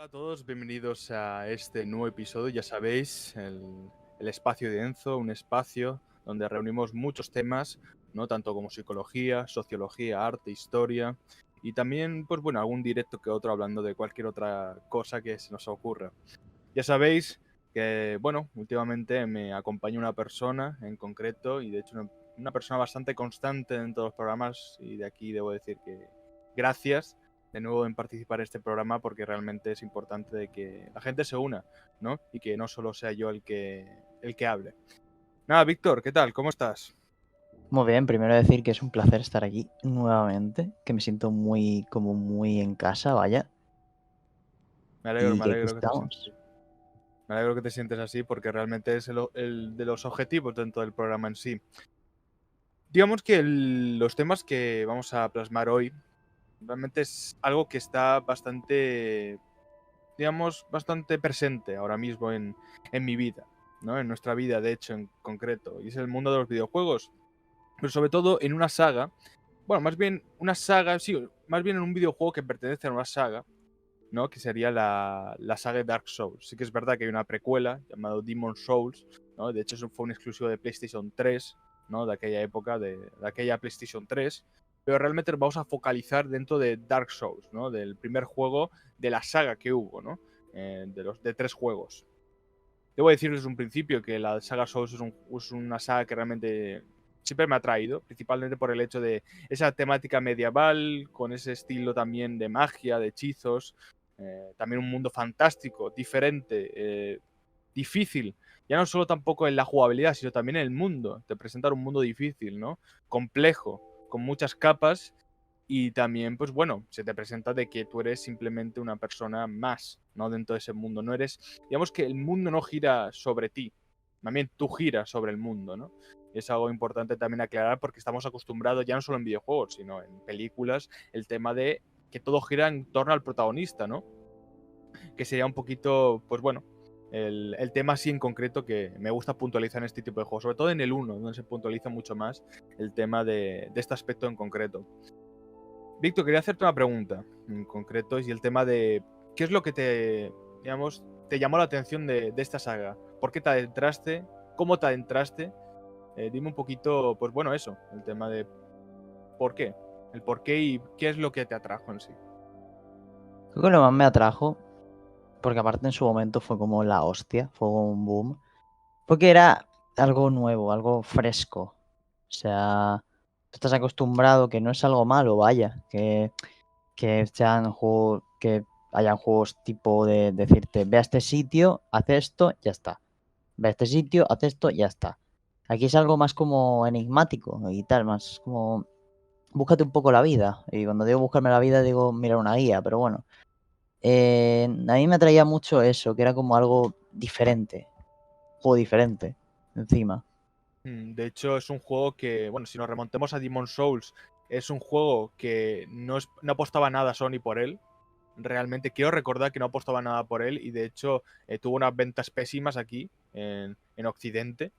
A todos, bienvenidos a este nuevo episodio. Ya sabéis, el espacio de Enzo, un espacio donde reunimos muchos temas, ¿no? Tanto como psicología, sociología, arte, historia y también, pues bueno, algún directo que otro hablando de cualquier otra cosa que se nos ocurra. Ya sabéis que, bueno, últimamente me acompaña una persona en concreto y de hecho una persona bastante constante en todos los programas y de aquí debo decir que gracias de nuevo en participar en este programa porque realmente es importante de que la gente se una, ¿no? Y que no solo sea yo el que hable. Nada, Víctor, ¿qué tal? ¿Cómo estás? Muy bien, primero decir que es un placer estar aquí nuevamente, que me siento muy en casa, vaya, y Me que aquí alegro que te sientas estamos. así. Me alegro que te sientes así porque realmente es el de los objetivos dentro del programa en sí. Digamos que los temas que vamos a plasmar hoy realmente es algo que está bastante, digamos, bastante presente ahora mismo en mi vida, ¿no? En nuestra vida, de hecho, en concreto. Y es el mundo de los videojuegos. Pero sobre todo en una saga. Bueno, más bien una saga, sí, más bien en un videojuego que pertenece a una saga, ¿no? Que sería la saga de Dark Souls. Sí que es verdad que hay una precuela llamada Demon Souls, ¿no? De hecho, eso fue un exclusivo de PlayStation 3, ¿no? De aquella época, de aquella PlayStation 3. Pero realmente nos vamos a focalizar dentro de Dark Souls, ¿no? Del primer juego de la saga que hubo, ¿no? De 3 juegos. Debo decir desde un principio que la saga Souls es una saga que realmente siempre me ha atraído, principalmente por el hecho de esa temática medieval, con ese estilo también de magia, de hechizos, también un mundo fantástico, diferente, difícil, ya no solo tampoco en la jugabilidad, sino también en el mundo, te presentan un mundo difícil, ¿no? Complejo, con muchas capas y también, pues bueno, se te presenta de que tú eres simplemente una persona más, ¿no? Dentro de ese mundo. No eres, digamos que el mundo no gira sobre ti, también tú giras sobre el mundo, ¿no? Es algo importante también aclarar porque estamos acostumbrados, ya no solo en videojuegos, sino en películas, el tema de que todo gira en torno al protagonista, ¿no? Que sería un poquito, pues bueno, el tema así en concreto que me gusta puntualizar en este tipo de juegos, sobre todo en el 1, donde se puntualiza mucho más el tema de este aspecto en concreto. Víctor, quería hacerte una pregunta en concreto y el tema de qué es lo que te, digamos, te llamó la atención de esta saga. ¿Por qué te adentraste? ¿Cómo te adentraste? Dime un poquito, pues bueno, eso, el tema de por qué. El por qué y qué es lo que te atrajo en sí. Creo que lo más me atrajo, porque aparte en su momento fue como la hostia, fue como un boom, porque era algo nuevo, algo fresco. O sea, tú estás acostumbrado que no es algo malo, vaya, que sean juegos, que hayan juegos tipo de decirte, ve a este sitio, haz esto, ya está. Ve a este sitio, haz esto, ya está. Aquí es algo más como enigmático y tal, más como búscate un poco la vida. Y cuando digo buscarme la vida, digo mirar una guía, pero bueno. A mí me atraía mucho eso, que era como algo diferente, juego diferente, encima. De hecho, es un juego que, bueno, si nos remontemos a Demon Souls, es un juego que no apostaba nada Sony por él. Realmente quiero recordar que no apostaba nada por él y de hecho tuvo unas ventas pésimas aquí en Occidente.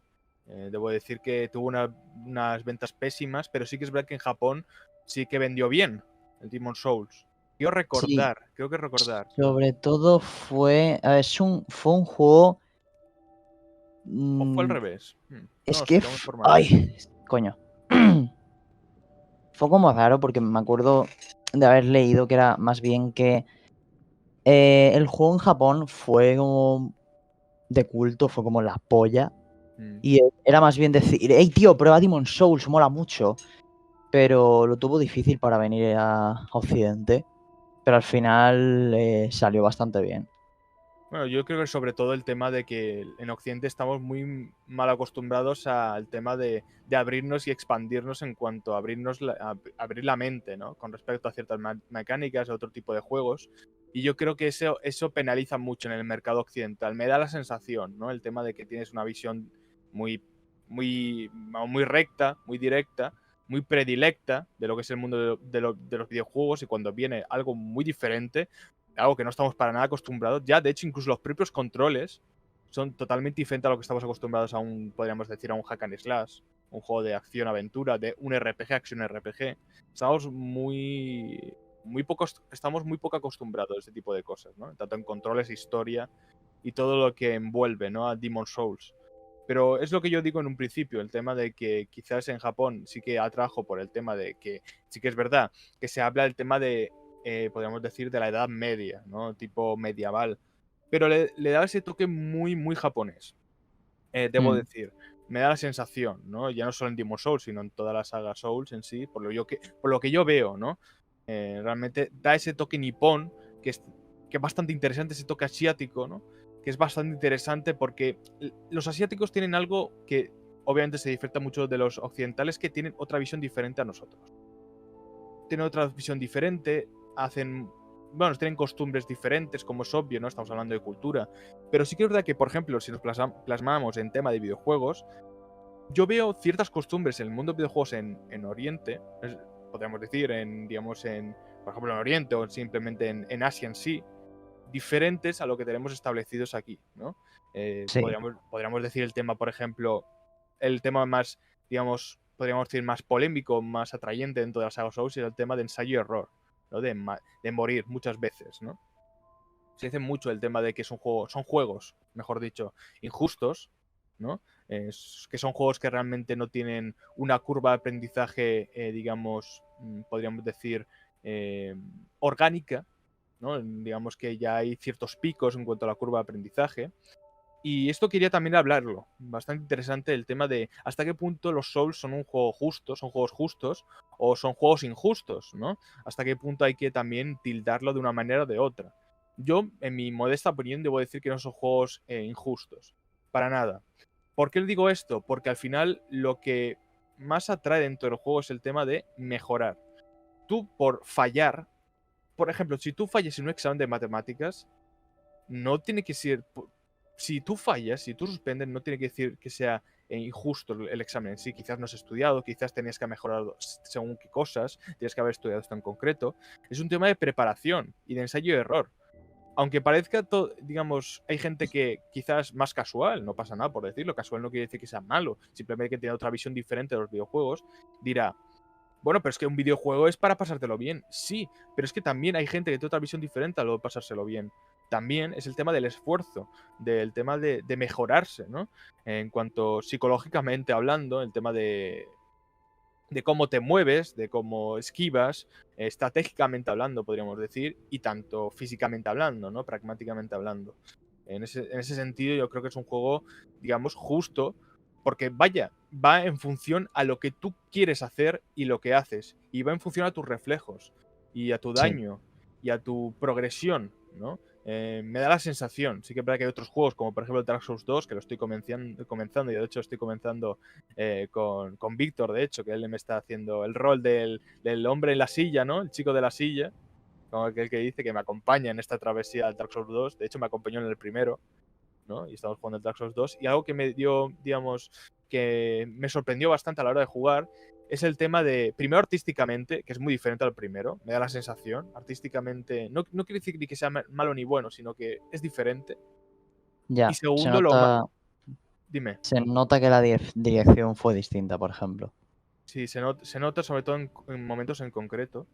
Debo decir que tuvo unas ventas pésimas, pero sí que es verdad que en Japón sí que vendió bien el Demon Souls. Sí, Creo que recordar. sobre todo fue, a ver, fue un juego, ¿O fue al mm, revés? No es lo sé, que, tengo que informarme. ay, coño. Fue como raro porque me acuerdo de haber leído que era más bien que el juego en Japón fue como de culto, fue como la polla. Mm. Y era más bien decir, hey tío, prueba Demon Souls, mola mucho. Pero lo tuvo difícil para venir a Occidente. Pero al final salió bastante bien. Bueno, yo creo que sobre todo el tema de que en Occidente estamos muy mal acostumbrados al tema de abrirnos y expandirnos en cuanto a abrir la mente, ¿no? Con respecto a ciertas mecánicas, a otro tipo de juegos. Y yo creo que eso penaliza mucho en el mercado occidental. Me da la sensación, ¿no? El tema de que tienes una visión muy, muy recta, muy directa, muy predilecta de lo que es el mundo de los videojuegos y cuando viene algo muy diferente algo que no estamos para nada acostumbrados. Ya, de hecho, incluso los propios controles son totalmente diferentes a lo que estamos acostumbrados a podríamos decir, a un hack and slash, un juego de acción-aventura, de un RPG, acción-RPG. Estamos estamos muy poco acostumbrados a este tipo de cosas, ¿no? Tanto en controles, historia y todo lo que envuelve, ¿no? A Demon's Souls. Pero es lo que yo digo en un principio, el tema de que quizás en Japón sí que atrajo por el tema de que sí que es verdad que se habla del tema de, podríamos decir, de la Edad Media, ¿no? Tipo medieval. Pero le da ese toque muy, muy japonés. Debo Mm, decir, me da la sensación, ¿no? Ya no solo en Demon's Souls, sino en toda la saga Souls en sí, por lo que yo veo, ¿no? Realmente da ese toque nipón, que es bastante interesante, ese toque asiático, ¿no? Que es bastante interesante porque los asiáticos tienen algo que obviamente se diferencia mucho de los occidentales, que tienen otra visión diferente a nosotros. Tienen otra visión diferente, bueno, tienen costumbres diferentes, como es obvio, ¿no? Estamos hablando de cultura. Pero sí que es verdad que, por ejemplo, si nos plasmamos en tema de videojuegos, yo veo ciertas costumbres en el mundo de videojuegos en Oriente, podríamos decir, digamos, por ejemplo, en Oriente o simplemente en Asia en sí, diferentes a lo que tenemos establecidos aquí, ¿no? sí, Podríamos decir el tema, por ejemplo, el tema más, digamos, podríamos decir más polémico, más atrayente dentro de la saga Souls, es el tema de ensayo y error, ¿no? De morir muchas veces, ¿no? Se dice mucho el tema de que son juegos, mejor dicho, injustos, ¿no? Que son juegos que realmente no tienen una curva de aprendizaje, digamos, podríamos decir, orgánica, ¿no? Digamos que ya hay ciertos picos en cuanto a la curva de aprendizaje. Y esto quería también hablarlo. Bastante interesante el tema de hasta qué punto los Souls son un juego justo, son juegos justos, o son juegos injustos, ¿no? Hasta qué punto hay que también tildarlo de una manera o de otra. Yo, en mi modesta opinión, debo decir que no son juegos injustos. Para nada. ¿Por qué le digo esto? Porque al final lo que más atrae dentro del juego es el tema de mejorar. Tú, por fallar, por ejemplo, si tú fallas en un examen de matemáticas, no tiene que ser. Si tú fallas, si tú suspendes, no tiene que decir que sea injusto el examen en sí. Quizás no has estudiado, quizás tenías que haber mejorado según qué cosas, tienes que haber estudiado esto en concreto. Es un tema de preparación y de ensayo y error. Aunque parezca, digamos, hay gente que quizás más casual, no pasa nada por decirlo, casual no quiere decir que sea malo, simplemente que tiene otra visión diferente de los videojuegos, dirá, bueno, pero es que un videojuego es para pasártelo bien. Sí, pero es que también hay gente que tiene otra visión diferente a lo de pasárselo bien. También es el tema del esfuerzo, del tema de mejorarse, ¿no? En cuanto psicológicamente hablando, el tema de cómo te mueves, de cómo esquivas, estratégicamente hablando, podríamos decir, y tanto físicamente hablando, ¿no? Pragmáticamente hablando. En ese sentido, yo creo que es un juego, digamos, justo, porque vaya, va en función a lo que tú quieres hacer y lo que haces, y va en función a tus reflejos, y a tu sí. daño, y a tu progresión, ¿no? Me da la sensación, sí que es verdad que hay otros juegos, como por ejemplo el Dark Souls 2, que lo estoy comenzando y de hecho estoy comenzando con Víctor, de hecho, que él me está haciendo el rol del hombre en la silla, ¿no? El chico de la silla, como aquel que dice que me acompaña en esta travesía del Dark Souls 2. De hecho, me acompañó en el primero, ¿no? Y estamos jugando el Dark Souls 2. Y algo que me dio, digamos, que me sorprendió bastante a la hora de jugar es el tema de, primero artísticamente, que es muy diferente al primero, me da la sensación, artísticamente, no quiere decir ni que sea malo ni bueno, sino que es diferente. Y Ya, segundo, dime. se nota que la dirección fue distinta, por ejemplo. Sí, se nota sobre todo en momentos en concreto.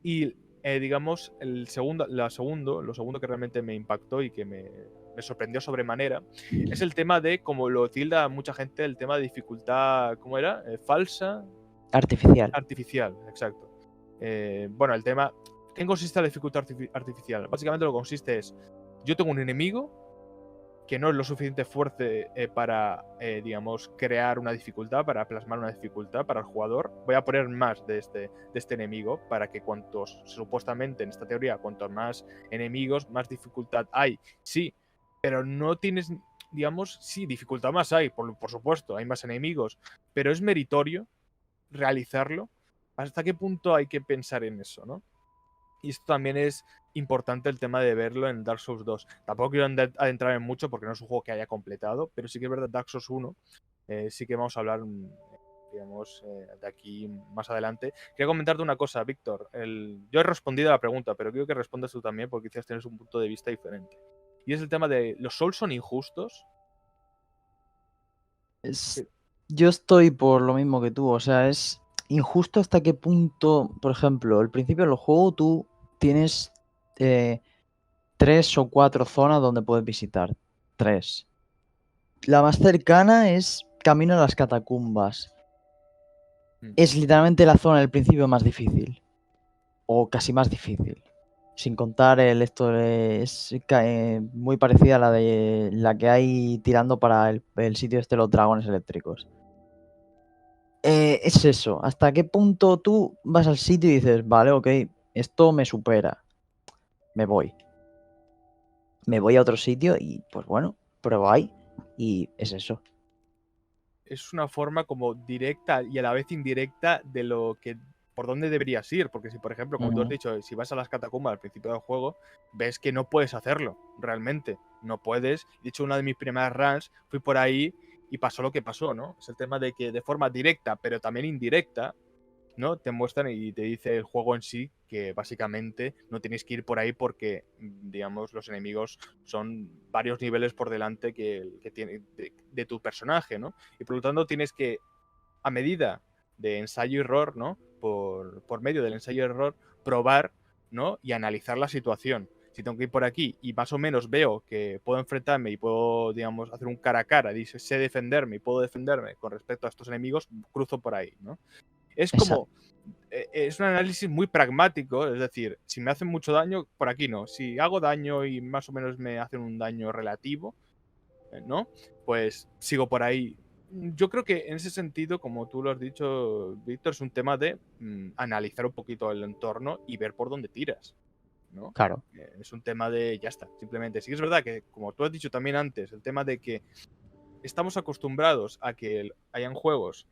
Y digamos, lo segundo que realmente me impactó y que me sorprendió sobremanera es el tema de, como lo tilda mucha gente, el tema de dificultad, ¿cómo era? Falsa, Artificial. artificial, exacto. Bueno, el tema, ¿qué consiste la dificultad artificial? Básicamente lo que consiste es, yo tengo un enemigo que no es lo suficiente fuerte para, digamos, crear una dificultad, para plasmar una dificultad para el jugador. Voy a poner más de este enemigo para que supuestamente en esta teoría, cuantos más enemigos, más dificultad hay. Sí, pero no tienes, digamos, sí, dificultad más hay, por supuesto, hay más enemigos, pero es meritorio realizarlo. ¿Hasta qué punto hay que pensar en eso, no? Y esto también es importante el tema de verlo en Dark Souls 2. Tampoco quiero adentrar en mucho porque no es un juego que haya completado, pero sí que es verdad, Dark Souls 1 sí que vamos a hablar, digamos, de aquí más adelante. Quería comentarte una cosa, Víctor. Yo he respondido a la pregunta, pero quiero que respondas tú también porque quizás tienes un punto de vista diferente. Y es el tema de, ¿los Souls son injustos? Es- Eh, yo estoy por lo mismo que tú, o sea, es injusto hasta qué punto, por ejemplo, al principio del juego tú tienes 3 o 4 zonas donde puedes visitar. 3. La más cercana es Camino a las Catacumbas. Mm. Es literalmente la zona del principio más difícil. O casi más difícil. Sin contar es muy parecida a la de la que hay tirando para el sitio este de los dragones eléctricos. Es eso. ¿Hasta qué punto tú vas al sitio y dices, vale, ok, esto me supera? Me voy. Me voy a otro sitio y pues bueno, pruebo ahí. Y es eso. Es una forma como directa y a la vez indirecta de lo que por dónde deberías ir, porque si por ejemplo, como tú has Ujú. dicho, si vas a las catacumbas al principio del juego, ves que no puedes hacerlo, realmente, no puedes. De hecho, una de mis primeras runs fui por ahí y pasó lo que pasó, ¿no? Es el tema de que de forma directa, pero también indirecta, ¿no? Te muestran y te dice el juego en sí que básicamente no tienes que ir por ahí porque, digamos, los enemigos son varios niveles por delante que tiene de tu personaje, ¿no? Y por lo tanto tienes que, a medida de ensayo y error, ¿no? Por medio del ensayo y error, probar, ¿no? Y analizar la situación. Si tengo que ir por aquí y más o menos veo que puedo enfrentarme y puedo, digamos, hacer un cara a cara, sé defenderme y puedo defenderme con respecto a estos enemigos, cruzo por ahí, ¿no? Es Exacto. como, es un análisis muy pragmático, es decir, si me hacen mucho daño, por aquí no. Si hago daño y más o menos me hacen un daño relativo, ¿no? Pues sigo por ahí. Yo creo que en ese sentido, como tú lo has dicho, Víctor, es un tema de analizar un poquito el entorno y ver por dónde tiras, ¿no? Claro. Es un tema de, ya está, simplemente. Sí que es verdad que, como tú has dicho también antes, el tema de que estamos acostumbrados a que hayan juegos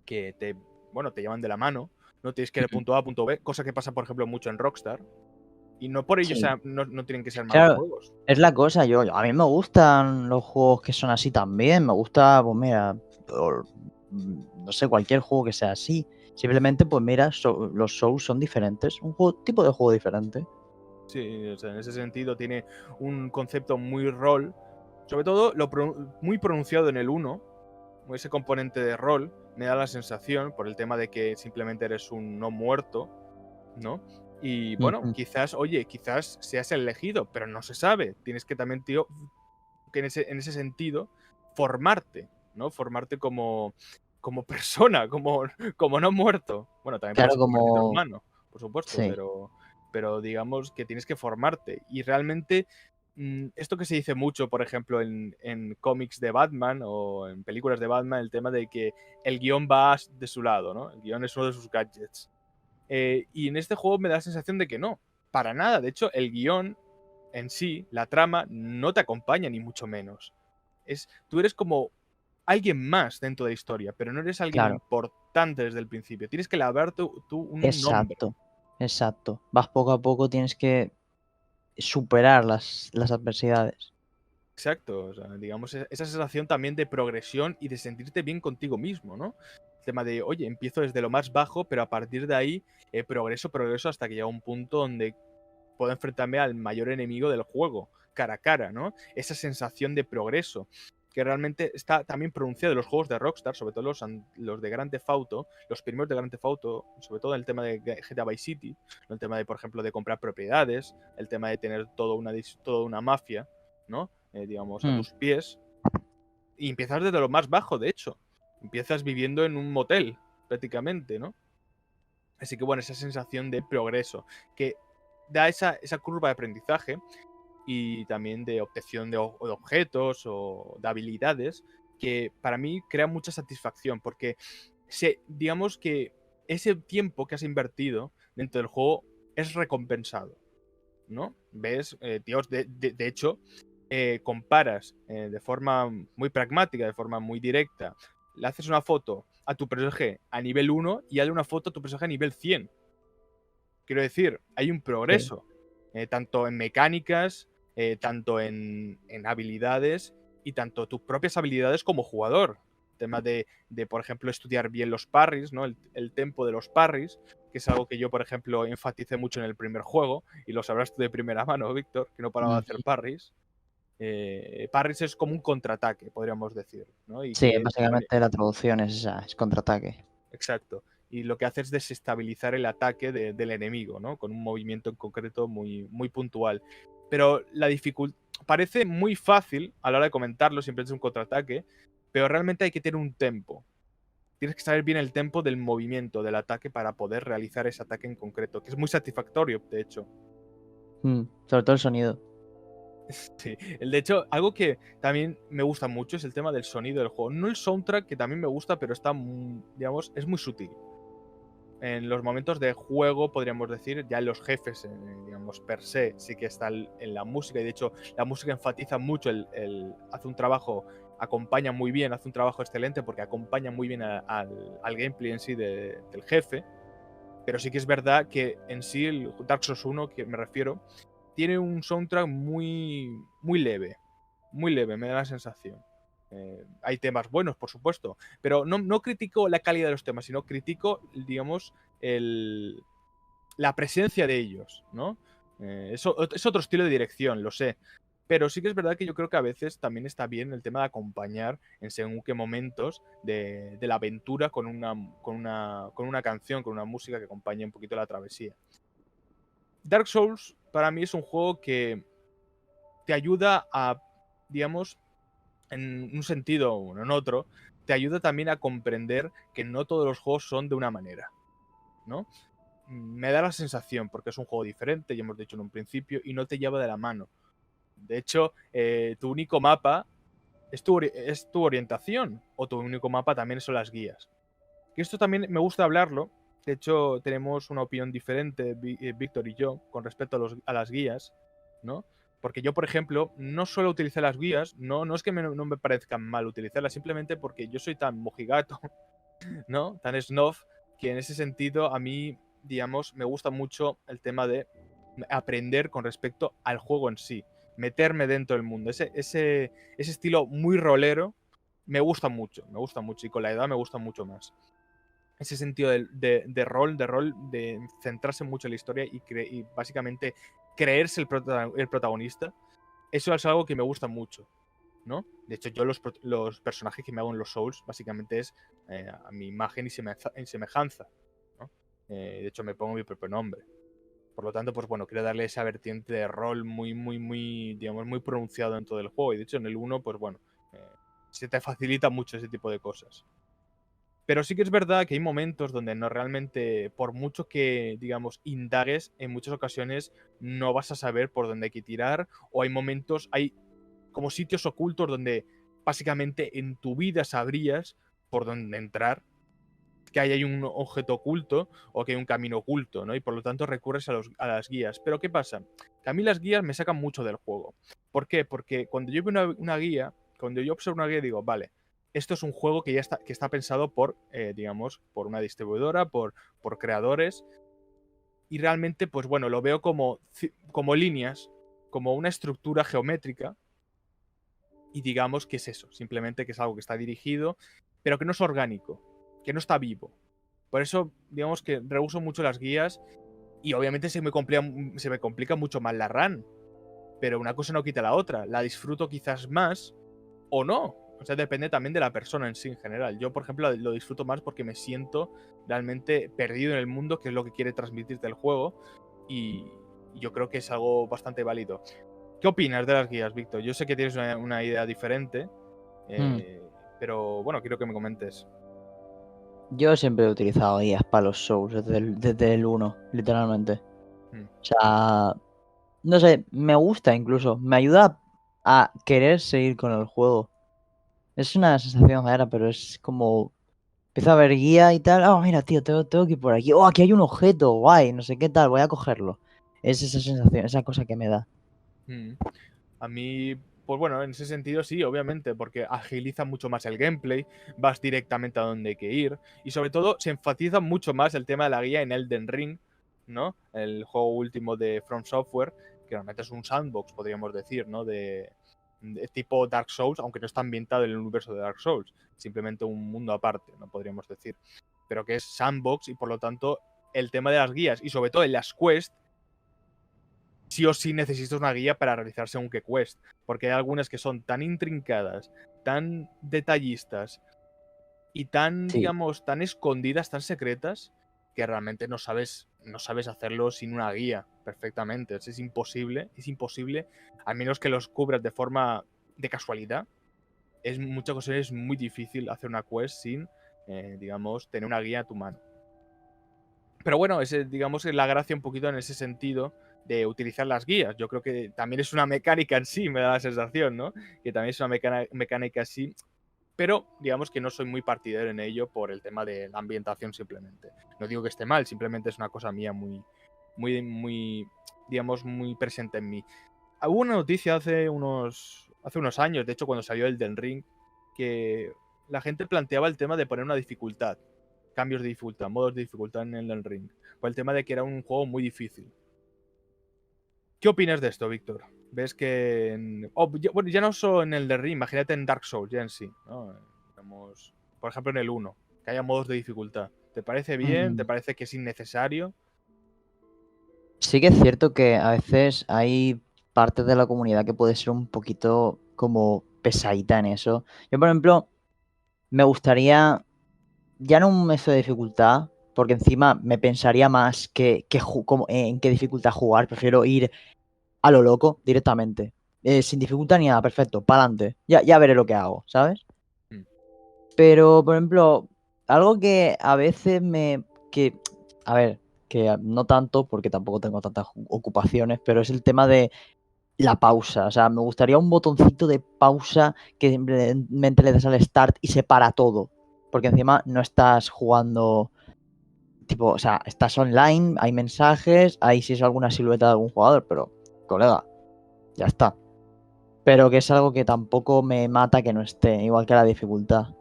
que te, bueno, te llevan de la mano, no tienes que ir de Ujú. punto A a punto B, cosa que pasa, por ejemplo, mucho en Rockstar, y no por ello Sí. no tienen que ser malos Claro, juegos. es la cosa. A mí me gustan los juegos que son así también. Me gusta, pues mira, no sé, cualquier juego que sea así. Simplemente, pues mira, los Souls son diferentes. Un tipo de juego diferente. Sí, o sea, en ese sentido tiene un concepto muy rol, sobre todo muy pronunciado en el uno, ese componente de rol, me da la sensación, por el tema de que simplemente eres un no muerto, ¿no? Y bueno, Ujú. quizás, oye, quizás seas elegido, pero no se sabe. Tienes que también, tío, que en ese sentido, formarte, ¿no? Formarte como persona, como no muerto. Bueno, también Claro, puedes convertirte en como... humano, por supuesto, Sí. pero digamos que tienes que formarte. Y realmente, esto que se dice mucho, por ejemplo, en cómics de Batman o en películas de Batman, el tema de que el guión va de su lado, ¿no? El guión es uno de sus gadgets. Y en este juego me da la sensación de que no, para nada. De hecho, el guión en sí, la trama, no te acompaña ni mucho menos. Tú eres como alguien más dentro de la historia, pero no eres alguien Claro. importante desde el principio. Tienes que labrar tú un nombre. Exacto. Exacto. Vas poco a poco, tienes que superar las adversidades. Exacto. O sea, digamos, esa sensación también de progresión y de sentirte bien contigo mismo, ¿no? El tema de, oye, empiezo desde lo más bajo, pero a partir de ahí progreso hasta que llega un punto donde puedo enfrentarme al mayor enemigo del juego, cara a cara, ¿no? Esa sensación de progreso, que realmente está también pronunciado en los juegos de Rockstar, sobre todo los de Grand Theft Auto, los primeros de Grand Theft Auto, sobre todo en el tema de GTA Vice City, el tema de, por ejemplo, de comprar propiedades, el tema de tener toda una mafia, ¿no? Digamos, a Mm. tus pies, y empiezas desde lo más bajo, de hecho. Empiezas viviendo en un motel, prácticamente, ¿no? Así que bueno, esa sensación de progreso, que da esa curva de aprendizaje y también de obtención de objetos o de habilidades, que para mí crea mucha satisfacción, porque digamos que ese tiempo que has invertido dentro del juego es recompensado, ¿no? Ves, tíos, de hecho, comparas de forma muy pragmática, de forma muy directa, le haces una foto a tu personaje a nivel 1 y hazle una foto a tu personaje a nivel 100. Quiero decir, hay un Sí. progreso, tanto en mecánicas, tanto en habilidades y tanto tus propias habilidades como jugador. El tema de, por ejemplo, estudiar bien los parries, ¿no? El tempo de los parries, que es algo que yo, por ejemplo, enfaticé mucho en el primer juego, y lo sabrás tú de primera mano, Víctor, que no paraba de hacer Ujú. parries. Parries es como un contraataque, podríamos decir, ¿no? Y Sí, que también, básicamente la traducción es esa, es contraataque. exacto. y lo que hace es desestabilizar el ataque del enemigo, ¿no? Con un movimiento en concreto muy, muy puntual. Pero la dificultad parece muy fácil a la hora de comentarlo, siempre es un contraataque, pero realmente hay que tener un tempo. Tienes que saber bien el tempo del movimiento, del ataque, para poder realizar ese ataque en concreto, que es muy satisfactorio, de hecho. Sobre todo el sonido. Sí, de hecho, algo que también me gusta mucho es el tema del sonido del juego. No el soundtrack, que también me gusta, pero está, digamos, es muy sutil. En los momentos de juego, podríamos decir, ya en los jefes, digamos, per se, sí que está en la música. Y de hecho, la música enfatiza mucho, hace un trabajo, acompaña muy bien, hace un trabajo excelente porque acompaña muy bien al gameplay en sí del jefe. Pero sí que es verdad que en sí el Dark Souls 1, que me refiero, tiene un soundtrack muy, muy leve, me da la sensación. Hay temas buenos, por supuesto, pero no critico la calidad de los temas, sino critico, digamos, la presencia de ellos, ¿no? Es otro estilo de dirección, lo sé. Pero sí que es verdad que yo creo que a veces también está bien el tema de acompañar en según qué momentos de la aventura con una canción, con una música que acompañe un poquito la travesía. Dark Souls para mí es un juego que te ayuda a, digamos, en un sentido o en otro, te ayuda también a comprender que no todos los juegos son de una manera, ¿no? Me da la sensación, porque es un juego diferente, ya hemos dicho en un principio, y no te lleva de la mano. De hecho, tu único mapa es tu orientación, o tu único mapa también son las guías. Que esto también me gusta hablarlo. De hecho, tenemos una opinión diferente, Víctor y yo, con respecto a las guías, ¿no? Porque yo, por ejemplo, no suelo utilizar las guías, no es que no me parezcan mal utilizarlas, simplemente porque yo soy tan mojigato, ¿no? Tan snob, que en ese sentido a mí, digamos, me gusta mucho el tema de aprender con respecto al juego en sí, meterme dentro del mundo. Ese estilo muy rolero me gusta mucho, y con la edad me gusta mucho más. Ese sentido de rol, de centrarse mucho en la historia y básicamente creerse el protagonista, eso es algo que me gusta mucho, ¿no? De hecho, yo los personajes que me hago en los Souls básicamente es a mi imagen y semejanza, ¿no? De hecho, me pongo mi propio nombre. Por lo tanto, pues bueno, quiero darle esa vertiente de rol muy, muy, muy, digamos, muy pronunciado en todo el juego. Y de hecho, en el 1, pues bueno, se te facilita mucho ese tipo de cosas. Pero sí que es verdad que hay momentos donde no realmente, por mucho que, digamos, indagues, en muchas ocasiones no vas a saber por dónde hay que tirar, o hay momentos, hay como sitios ocultos donde básicamente en tu vida sabrías por dónde entrar, que hay un objeto oculto o que hay un camino oculto, ¿no? Y por lo tanto recurres a las guías. Pero ¿qué pasa? Que a mí las guías me sacan mucho del juego. ¿Por qué? Porque cuando yo veo una guía, cuando yo observo una guía digo, vale, esto es un juego que ya está pensado por, digamos, por una distribuidora, por creadores. Y realmente, pues bueno, lo veo como líneas, como una estructura geométrica. Y digamos que es eso, simplemente que es algo que está dirigido, pero que no es orgánico, que no está vivo. Por eso, digamos que rehuso mucho las guías y obviamente se me complica mucho más la run. Pero una cosa no quita la otra. La disfruto quizás más o no. O sea, depende también de la persona en sí en general. Yo, por ejemplo, lo disfruto más porque me siento realmente perdido en el mundo, que es lo que quiere transmitirte el juego. Y yo creo que es algo bastante válido. ¿Qué opinas de las guías, Víctor? Yo sé que tienes una idea diferente, Mm. pero bueno, quiero que me comentes. Yo siempre he utilizado guías para los Souls desde el 1, literalmente. Mm. O sea, no sé, me gusta incluso. Me ayuda a querer seguir con el juego. Es una sensación rara, pero es como... Empiezo a ver guía y tal. Oh, mira, tío, tengo que ir por aquí. Oh, aquí hay un objeto, guay, no sé qué tal, voy a cogerlo. Es esa sensación, esa cosa que me da. Mm. A mí, pues bueno, en ese sentido sí, obviamente, porque agiliza mucho más el gameplay, vas directamente a donde hay que ir, y sobre todo se enfatiza mucho más el tema de la guía en Elden Ring, ¿no? El juego último de From Software, que realmente es un sandbox, podríamos decir, ¿no? De tipo Dark Souls, aunque no está ambientado en el universo de Dark Souls, simplemente un mundo aparte, no podríamos decir. Pero que es sandbox y por lo tanto el tema de las guías y sobre todo en las quests sí o sí necesitas una guía para realizar según qué quest, porque hay algunas que son tan intrincadas, tan detallistas, y tan, Sí. digamos, tan escondidas, tan secretas, que realmente no sabes hacerlo sin una guía perfectamente. Es imposible, a menos que los cubras de forma de casualidad. Es en muchas ocasiones muy difícil hacer una quest sin, digamos, tener una guía a tu mano. Pero bueno, digamos, es la gracia un poquito en ese sentido de utilizar las guías. Yo creo que también es una mecánica en sí, me da la sensación, ¿no? Que también es una mecánica así, pero digamos que no soy muy partidario en ello por el tema de la ambientación simplemente. No digo que esté mal, simplemente es una cosa mía muy, digamos, muy presente en mí. Hubo una noticia hace unos años, de hecho cuando salió el Elden Ring, que la gente planteaba el tema de poner una dificultad, cambios de dificultad, modos de dificultad en Elden Ring, por el tema de que era un juego muy difícil. ¿Qué opinas de esto, Víctor? ¿Ves que bueno, ya no solo en el de Ring, imagínate en Dark Souls ya en sí, ¿no? Digamos, por ejemplo en el 1, que haya modos de dificultad. ¿Te parece bien? ¿Te Mm, parece que es innecesario? Sí que es cierto que a veces hay partes de la comunidad que puede ser un poquito como pesadita en eso. Yo, por ejemplo, me gustaría ya no un meso de dificultad, porque encima me pensaría más en qué dificultad jugar. Prefiero ir a lo loco directamente. Sin dificultad ni nada, perfecto, para adelante. Ya veré lo que hago, ¿sabes? Mm. Pero, por ejemplo, algo que a veces a ver, que no tanto, porque tampoco tengo tantas ocupaciones, pero es el tema de la pausa. O sea, me gustaría un botoncito de pausa que simplemente le das al start y se para todo. Porque encima no estás jugando, tipo, o sea, estás online, hay mensajes, hay si es alguna silueta de algún jugador, pero, colega, ya está. Pero que es algo que tampoco me mata que no esté, igual que la dificultad.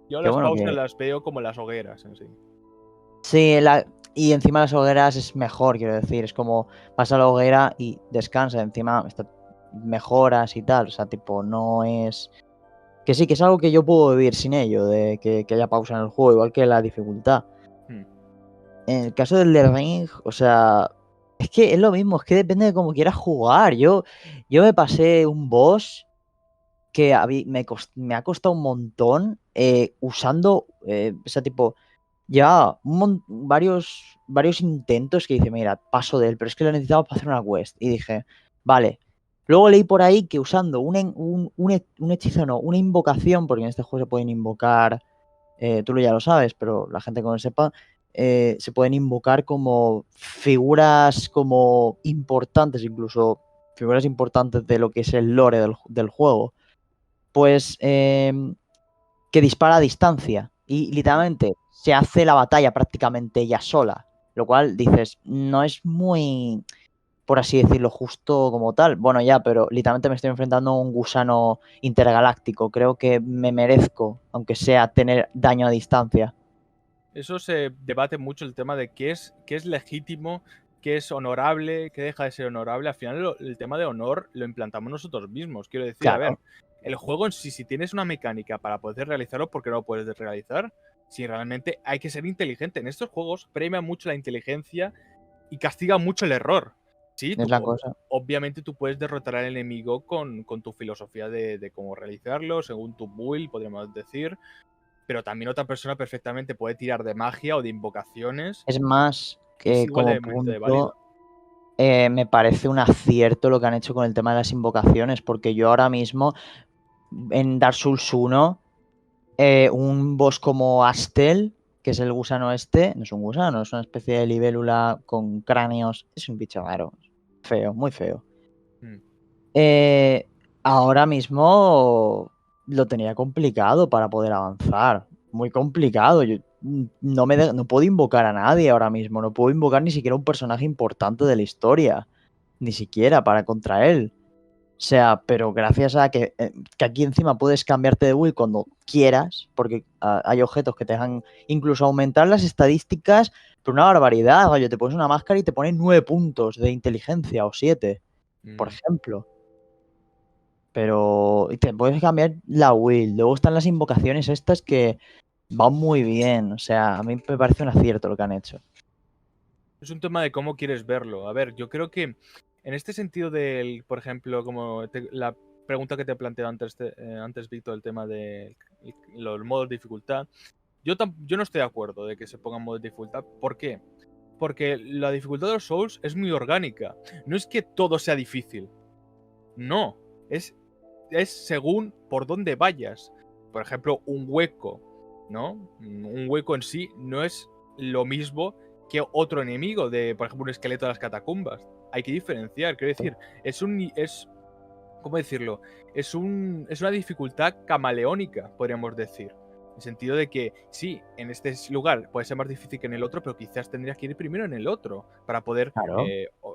Yo Que las bueno, pausas que las veo como las hogueras en sí. sí, y encima las hogueras es mejor, quiero decir, es como vas a la hoguera y descansa, encima mejoras y tal, o sea, tipo, no es... Que sí, que es algo que yo puedo vivir sin ello, de que haya pausa en el juego, igual que la dificultad. Mm. En el caso del The Ring, o sea, es que es lo mismo, es que depende de cómo quieras jugar. Yo me pasé un boss que me ha costado un montón usando, o sea, tipo, ya varios intentos que dice, mira, paso de él, pero es que lo necesitaba para hacer una quest. Y dije, vale. Luego leí por ahí que usando un hechizo, no, una invocación, porque en este juego se pueden invocar, tú ya lo sabes, pero la gente que no lo sepa, se pueden invocar como figuras como importantes, incluso figuras importantes de lo que es el lore del juego. Pues que dispara a distancia y literalmente se hace la batalla prácticamente ella sola, lo cual dices, no es muy, por así decirlo, justo como tal. Bueno, ya, pero literalmente me estoy enfrentando a un gusano intergaláctico. Creo que me merezco, aunque sea tener daño a distancia. Eso se debate mucho el tema de qué es legítimo, qué es honorable, qué deja de ser honorable. Al final el tema de honor lo implantamos nosotros mismos. Quiero decir, a ver, Claro, el juego en sí, si tienes una mecánica para poder realizarlo, ¿por qué no lo puedes realizar? Si realmente hay que ser inteligente. En estos juegos premia mucho la inteligencia y castiga mucho el error. Sí, es la cosa. obviamente tú puedes derrotar al enemigo con tu filosofía de cómo realizarlo, según tu build, podríamos decir, pero también otra persona perfectamente puede tirar de magia o de invocaciones Es más y es que igual como de mérito de válido. punto, me parece un acierto lo que han hecho con el tema de las invocaciones, porque yo ahora mismo en Dark Souls 1 un boss como Astel, que es el gusano este, no es un gusano, es una especie de libélula con cráneos, es un bicho raro, feo, muy feo. Mm. Eh, Ahora mismo lo tenía complicado para poder avanzar, muy complicado. Yo no puedo invocar a nadie ahora mismo, no puedo invocar ni siquiera un personaje importante de la historia, ni siquiera para contra él. O sea, pero gracias a que aquí encima puedes cambiarte de build cuando quieras, porque hay objetos que te dejan incluso aumentar las estadísticas, pero una barbaridad, oye, te pones una máscara y te ponen 9 puntos de inteligencia o 7 por Mm. ejemplo. Pero y te puedes cambiar la build. Luego están las invocaciones estas que van muy bien. O sea, a mí me parece un acierto lo que han hecho. Es un tema de cómo quieres verlo. A ver, yo creo que en este sentido del, por ejemplo, como pregunta que te planteo antes, Víctor, el tema de los modos de dificultad. Yo no estoy de acuerdo de que se pongan modos de dificultad. ¿Por qué? Porque la dificultad de los Souls es muy orgánica. No es que todo sea difícil. No. Es según por dónde vayas. Por ejemplo, un hueco, ¿no? Un hueco en sí no es lo mismo que otro enemigo de, por ejemplo, un esqueleto de las catacumbas. Hay que diferenciar, quiero decir, ¿cómo decirlo? Es una dificultad camaleónica, podríamos decir. En el sentido de que, sí, en este lugar puede ser más difícil que en el otro, pero quizás tendrías que ir primero en el otro para poder Claro.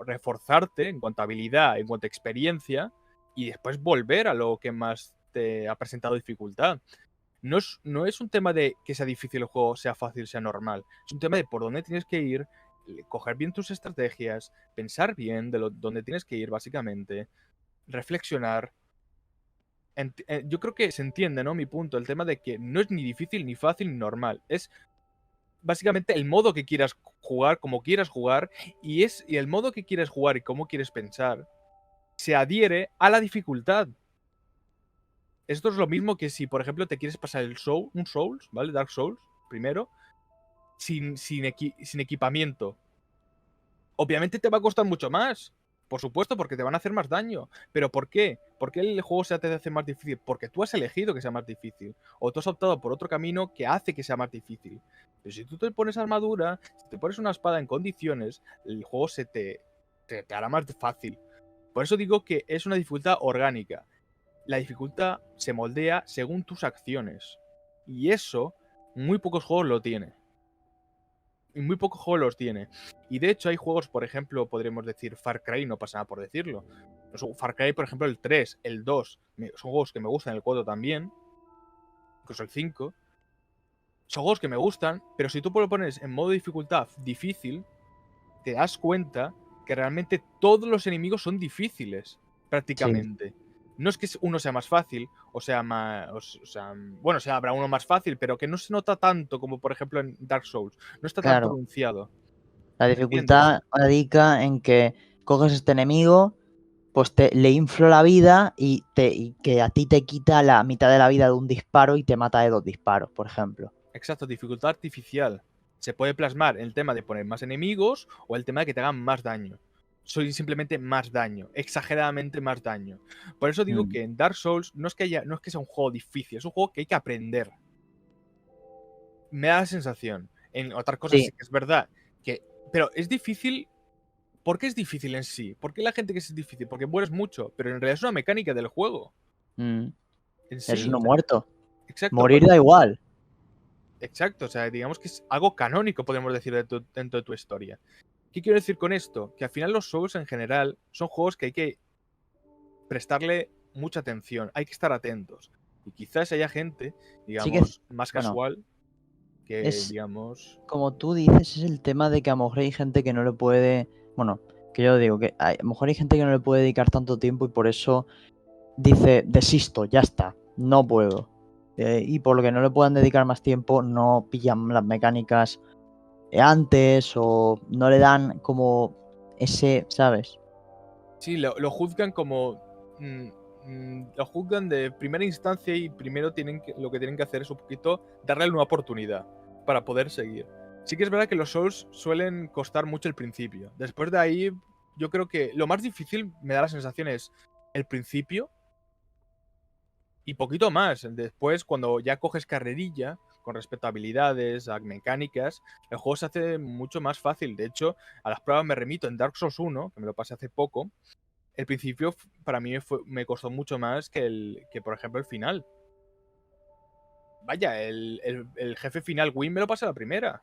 reforzarte en cuanto a habilidad, en cuanto a experiencia, y después volver a lo que más te ha presentado dificultad. No es un tema de que sea difícil el juego, sea fácil, sea normal. Es un tema de por dónde tienes que ir, coger bien tus estrategias, pensar bien de dónde tienes que ir, básicamente, reflexionar. Yo creo que se entiende, ¿no? Mi punto, el tema de que no es ni difícil, ni fácil, ni normal. Es básicamente el modo que quieras jugar, como quieras jugar, y el modo que quieres jugar y cómo quieres pensar se adhiere a la dificultad. Esto es lo mismo que si, por ejemplo, te quieres pasar un Souls, ¿vale? Dark Souls, primero, sin equipamiento. Obviamente te va a costar mucho más. Por supuesto, porque te van a hacer más daño. ¿Pero por qué? ¿Por qué el juego se te hace más difícil? Porque tú has elegido que sea más difícil. O tú has optado por otro camino que hace que sea más difícil. Pero si tú te pones armadura, si te pones una espada en condiciones, el juego te hará más fácil. Por eso digo que es una dificultad orgánica. La dificultad se moldea según tus acciones. Y eso, muy pocos juegos lo tienen. Y muy pocos juegos los tiene. Y de hecho hay juegos, por ejemplo, podríamos decir Far Cry, no pasa nada por decirlo. Far Cry, por ejemplo, el 3, el 2, son juegos que me gustan, el 4 también, incluso el 5. Son juegos que me gustan, pero si tú lo pones en modo dificultad difícil, te das cuenta que realmente todos los enemigos son difíciles, Sí, prácticamente. No es que uno sea más fácil, o sea, bueno, habrá uno más fácil, pero que no se nota tanto como, por ejemplo, en Dark Souls. No está tan claro. pronunciado. La ¿Me entiendes? dificultad radica en que coges este enemigo, pues le inflo la vida y que a ti te quita la mitad de la vida de un disparo y te mata de 2 disparos, por ejemplo. Exacto, dificultad artificial. Se puede plasmar en el tema de poner más enemigos o el tema de que te hagan más daño. Soy simplemente más daño, exageradamente más daño. Por eso digo Mm, que en Dark Souls no es que sea un juego difícil, es un juego que hay que aprender. Me da la sensación. En otras cosas Sí, sí que es verdad que. Pero es difícil. ¿Por qué es difícil en sí? ¿Por qué la gente que es difícil? Porque mueres mucho, pero en realidad es una mecánica del juego. mm, En eres sí. O uno sea, muerto. exacto. Morir da igual. Exacto, o sea, digamos que es algo canónico, podemos decir, dentro de tu historia. ¿Qué quiero decir con esto? Que al final los Souls en general son juegos que hay que prestarle mucha atención, hay que estar atentos. Y quizás haya gente, Sí que, digamos, más bueno, casual, que, es digamos... como tú dices, es el tema de que a lo mejor hay gente que no le puede, bueno, que yo digo que a lo mejor hay gente que no le puede dedicar tanto tiempo y por eso dice, desisto, ya está, no puedo. Y por lo que no le puedan dedicar más tiempo, no pillan las mecánicas antes o no le dan como ese, ¿sabes? Sí, lo juzgan como... lo juzgan de primera instancia y primero lo que tienen que hacer es un poquito darle una oportunidad para poder seguir. Sí que es verdad que los Souls suelen costar mucho el principio. Después de ahí, yo creo que lo más difícil, me da la sensación, es el principio y poquito más. Después, cuando ya coges carrerilla, con respecto a habilidades, a mecánicas, el juego se hace mucho más fácil. De hecho, a las pruebas me remito en Dark Souls 1, que me lo pasé hace poco. El principio para mí me costó mucho más que, por ejemplo, el final. Vaya, el jefe final Win me lo pasé a la primera.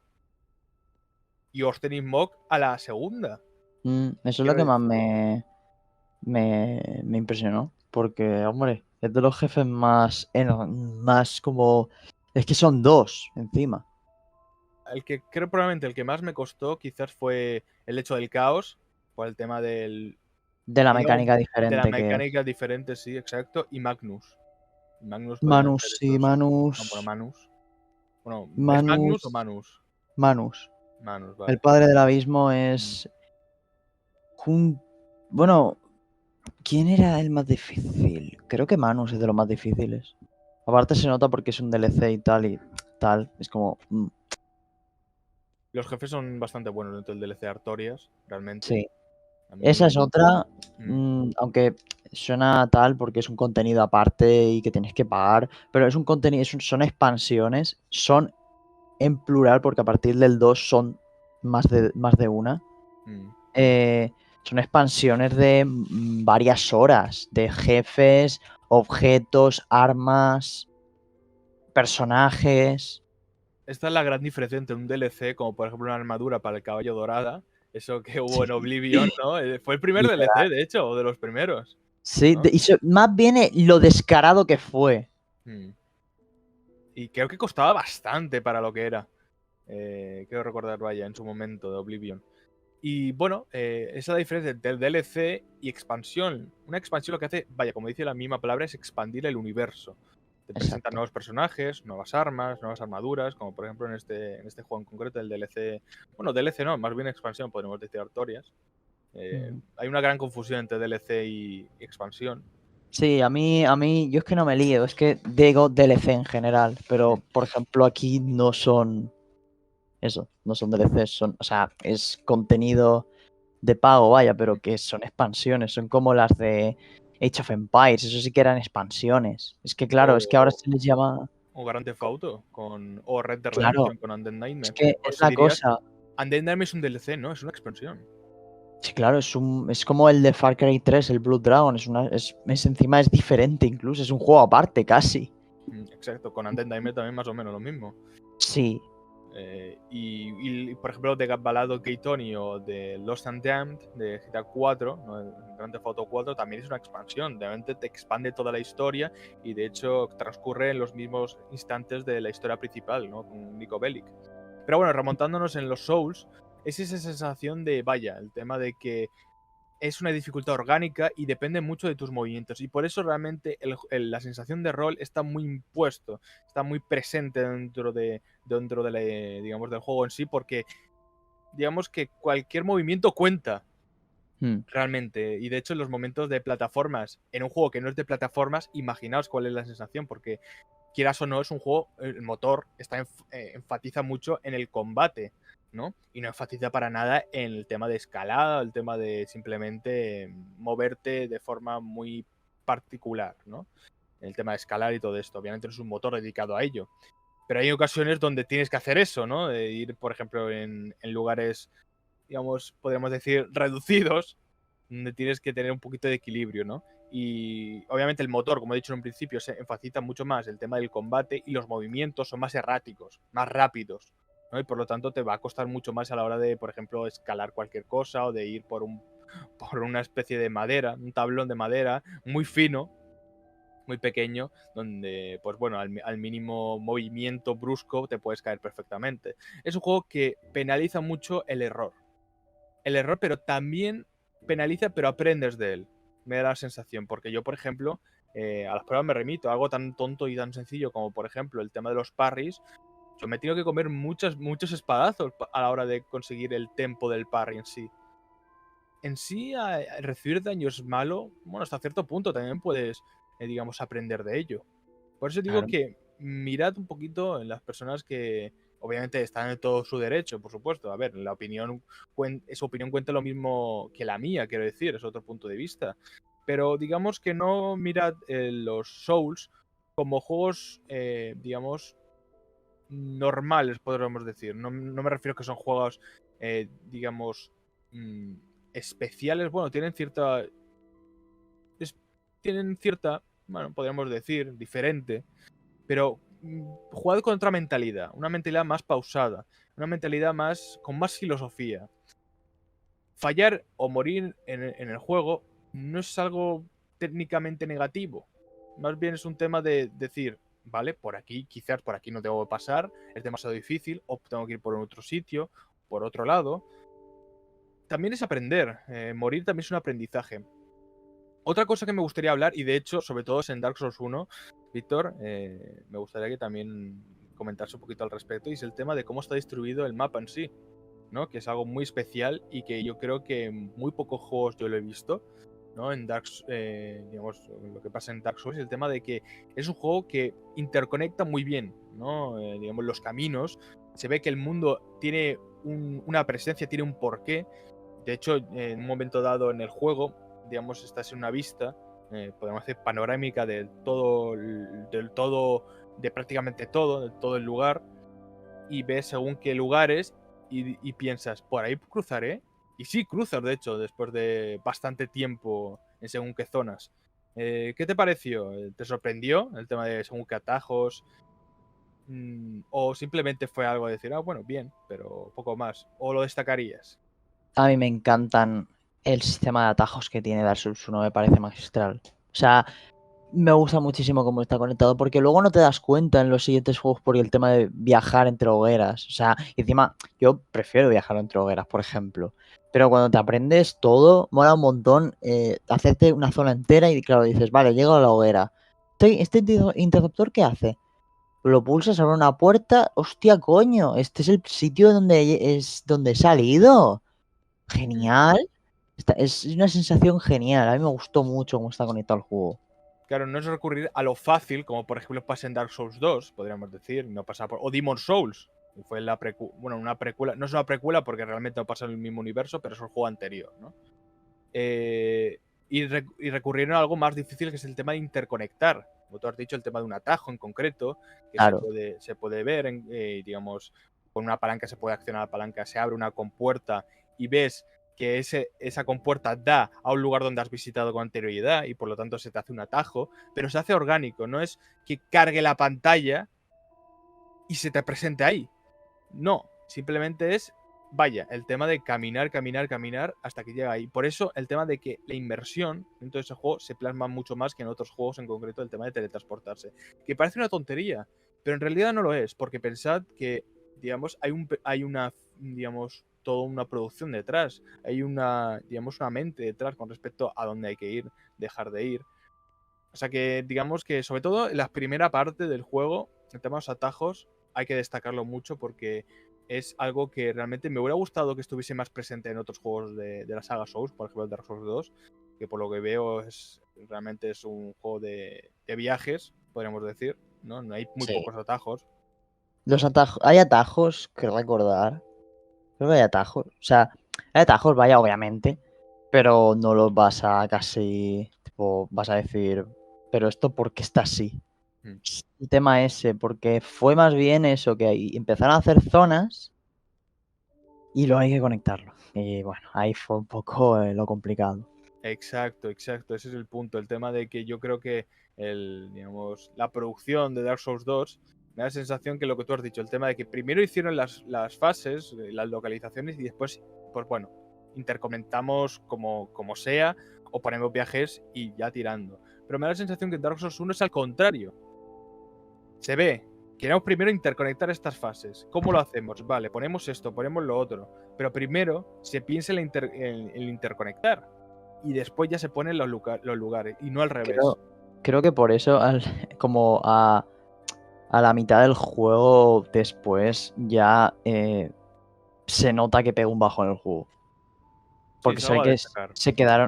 Y Orstein Mock a la segunda. Eso es lo Quiero que más decir. me impresionó. Porque, hombre, es de los jefes más, más como... Es que son dos encima. El que creo probablemente el que más me costó quizás fue el hecho del caos. Por el tema De la digamos, mecánica de la diferente que... mecánica diferente, sí, exacto. Y Magnus. Magnus podría ser Manus, sí, esos. No, bueno, Manus. Manus. Bueno, ¿es Magnus o Manus. Manus? Manus. Manus, El vale. padre del abismo Mm. es... Bueno, ¿Quién era el más difícil? Creo que Manus es de los más difíciles. Aparte se nota porque es un DLC y tal. Es como... Los jefes son bastante buenos dentro del DLC Artorias, realmente. sí. A Esa es mí... otra, mm, aunque suena tal porque es un contenido aparte y que tienes que pagar, pero es un contenido, son expansiones, son en plural porque a partir del 2 son más de una. mm. Eh, son expansiones de varias horas, de jefes, objetos, armas, personajes. Esta es la gran diferencia entre un DLC, como por ejemplo una armadura para el caballo dorada, eso que hubo Sí, en Oblivion, ¿no? Fue el primer literal. DLC, de hecho, o de los primeros, Sí, ¿no? más bien lo descarado que fue. Mm. Y creo que costaba bastante para lo que era. Quiero recordar, vaya, en su momento de Oblivion. Y bueno, esa es la diferencia entre el DLC y expansión. Una expansión lo que hace, vaya, como dice la misma palabra, es expandir el universo. Te presentan Exacto. nuevos personajes, nuevas armas, nuevas armaduras, como por ejemplo en este juego en concreto, el DLC. Bueno, DLC no, más bien expansión, podríamos decir Artorias. Hay una gran confusión entre DLC y expansión. Sí, yo es que no me lío, es que digo DLC en general, pero por ejemplo aquí no son eso, no son DLCs, o sea, es contenido de pago, vaya, pero que son expansiones, son como las de Age of Empires, eso sí que eran expansiones. Es que claro, es que ahora O, se les llama, o Grand Theft Auto, o Red Dead claro, Redemption con Undead es Nightmare. que O es si la dirías, cosa, Undead Nightmare es un DLC, ¿no? Es una expansión. sí, claro, es como el de Far Cry 3, el Blood Dragon, es encima es diferente incluso, es un juego aparte casi. Exacto, con Undead Nightmare también más o menos lo mismo. Sí, Por ejemplo, de Balado Tony o de Lost and Damned de GTA 4, ¿no? El Grand Theft Auto 4, también es una expansión. Realmente te expande toda la historia y de hecho transcurre en los mismos instantes de la historia principal, ¿no? Con Nico Bellic. Pero bueno, remontándonos en los Souls, es esa sensación de, vaya, el tema de que es una dificultad orgánica y depende mucho de tus movimientos. Y por eso realmente la sensación de rol está muy impuesto, está muy presente dentro de digamos, del juego en sí, porque digamos que cualquier movimiento cuenta mm, realmente. Y de hecho, en los momentos de plataformas, en un juego que no es de plataformas, imaginaos cuál es la sensación, porque quieras o no, es un juego, el motor enfatiza mucho en el combate, ¿no? Y no enfatiza para nada en el tema de escalada, el tema de simplemente moverte de forma muy particular, ¿no? El tema de escalar y todo esto. Obviamente no es un motor dedicado a ello. Pero hay ocasiones donde tienes que hacer eso, ¿no? De ir, por ejemplo, en lugares, digamos, podríamos decir, reducidos, donde tienes que tener un poquito de equilibrio, ¿no? Y obviamente el motor, como he dicho en un principio, se enfatiza mucho más el tema del combate y los movimientos son más erráticos, más rápidos, ¿no? Y por lo tanto te va a costar mucho más a la hora de, por ejemplo, escalar cualquier cosa o de ir por una especie de madera, un tablón de madera muy fino, muy pequeño, donde, pues bueno, al mínimo movimiento brusco te puedes caer perfectamente. Es un juego que penaliza mucho el error. El error, pero también penaliza, pero aprendes de él. Me da la sensación, porque yo, por ejemplo, a las pruebas me remito, algo tan tonto y tan sencillo como, por ejemplo, el tema de los parries. Yo me he tenido que comer muchos espadazos a la hora de conseguir el tempo del parry en sí. En sí, recibir daño es malo, bueno, hasta cierto punto también puedes, digamos, aprender de ello. Por eso digo claro. que mirad un poquito en las personas que obviamente están en todo su derecho, por supuesto. A ver, su opinión cuenta lo mismo que la mía, quiero decir, es otro punto de vista. Pero digamos que no mirad los Souls como juegos, digamos, normales, podríamos decir. No me refiero a que son juegos, digamos, mm, especiales. Bueno, es- tienen cierta, bueno, podríamos decir, diferente, pero jugad con otra mentalidad, una mentalidad más pausada, una mentalidad más con más filosofía. Fallar o morir en el juego no es algo técnicamente negativo, más bien es un tema de decir, vale, por aquí, quizás por aquí no tengo que pasar, es demasiado difícil, o tengo que ir por otro sitio, por otro lado. También es aprender, morir también es un aprendizaje. Otra cosa que me gustaría hablar, y de hecho, sobre todo es en Dark Souls 1, Víctor, me gustaría que también comentase un poquito al respecto, y es el tema de cómo está distribuido el mapa en sí, ¿no? Que es algo muy especial y que yo creo que en muy pocos juegos yo lo he visto. ¿no? En digamos, lo que pasa en Dark Souls, el tema de que es un juego que interconecta muy bien, ¿no? Digamos, los caminos. Se ve que el mundo tiene una presencia, tiene un porqué. De hecho, en un momento dado en el juego, digamos, estás en una vista, podemos decir, panorámica de prácticamente todo, de todo el lugar, y ves según qué lugares y piensas, por ahí cruzaré. Y sí, cruzas, de hecho, después de bastante tiempo en según qué zonas. ¿Qué te pareció? ¿Te sorprendió el tema de según qué atajos? ¿O simplemente fue algo de decir, ah, bueno, bien, pero poco más? ¿O lo destacarías? A mí me encantan el sistema de atajos que tiene Dark Souls 1, me parece magistral. O sea, me gusta muchísimo cómo está conectado, porque luego no te das cuenta en los siguientes juegos por el tema de viajar entre hogueras. O sea, y encima yo prefiero viajar entre hogueras, por ejemplo. Pero cuando te aprendes todo, mola un montón hacerte una zona entera y claro, dices, vale, llego a la hoguera. Interruptor qué hace? Lo pulsas, abre una puerta. Hostia, coño, este es el sitio donde he salido. Mm. Genial. Es una sensación genial. A mí me gustó mucho cómo está conectado el juego. Claro, no es recurrir a lo fácil, como por ejemplo pasa en Dark Souls 2, podríamos decir, no pasa por... O Demon's Souls, que fue bueno, una precuela, no es una precuela porque realmente no pasa en el mismo universo, pero es un juego anterior, ¿no? Eh, y recurrieron a algo más difícil, que es el tema de interconectar. Como tú has dicho, el tema de un atajo en concreto, que Claro. se puede ver, digamos, con una palanca se puede accionar la palanca, se abre una compuerta y ves que esa compuerta da a un lugar donde has visitado con anterioridad y por lo tanto se te hace un atajo, pero se hace orgánico, no es que cargue la pantalla y se te presente ahí. No, simplemente es, vaya, el tema de caminar, caminar, caminar hasta que llega ahí. Por eso el tema de que la inmersión dentro de ese juego se plasma mucho más que en otros juegos, en concreto el tema de teletransportarse. Que parece una tontería, pero en realidad no lo es, porque pensad que, digamos, hay una, digamos, toda una producción detrás, hay digamos, una mente detrás con respecto a dónde hay que ir, dejar de ir. O sea que, digamos que, sobre todo en la primera parte del juego, el tema de los atajos, hay que destacarlo mucho porque es algo que realmente me hubiera gustado que estuviese más presente en otros juegos de la saga Souls, por ejemplo el Dark Souls 2, que por lo que veo realmente es un juego de viajes, podríamos decir, ¿no? No hay muy Sí. pocos atajos. Hay atajos que recordar. Creo que hay atajos. O sea, hay atajos, vaya, obviamente. Pero no los vas a casi. Tipo, vas a decir. Pero esto, ¿por qué está así? Mm. El tema ese, porque fue más bien eso, que ahí empezaron a hacer zonas y luego hay que conectarlo. Y bueno, ahí fue un poco lo complicado. Exacto, exacto, ese es el punto. El tema de que yo creo que digamos, la producción de Dark Souls 2 me da la sensación que lo que tú has dicho, el tema de que primero hicieron las fases, las localizaciones y después, pues bueno, intercomentamos como sea o ponemos viajes y ya tirando. Pero me da la sensación que en Dark Souls 1 es al contrario. Se ve, queremos primero interconectar estas fases. ¿Cómo lo hacemos? Vale, ponemos esto, ponemos lo otro. Pero primero se piensa en interconectar y después ya se ponen los lugares y no al revés. Creo que por eso, como a la mitad del juego después, ya se nota que pega un bajo en el juego. Sí, Porque es se ve algo a que destacar.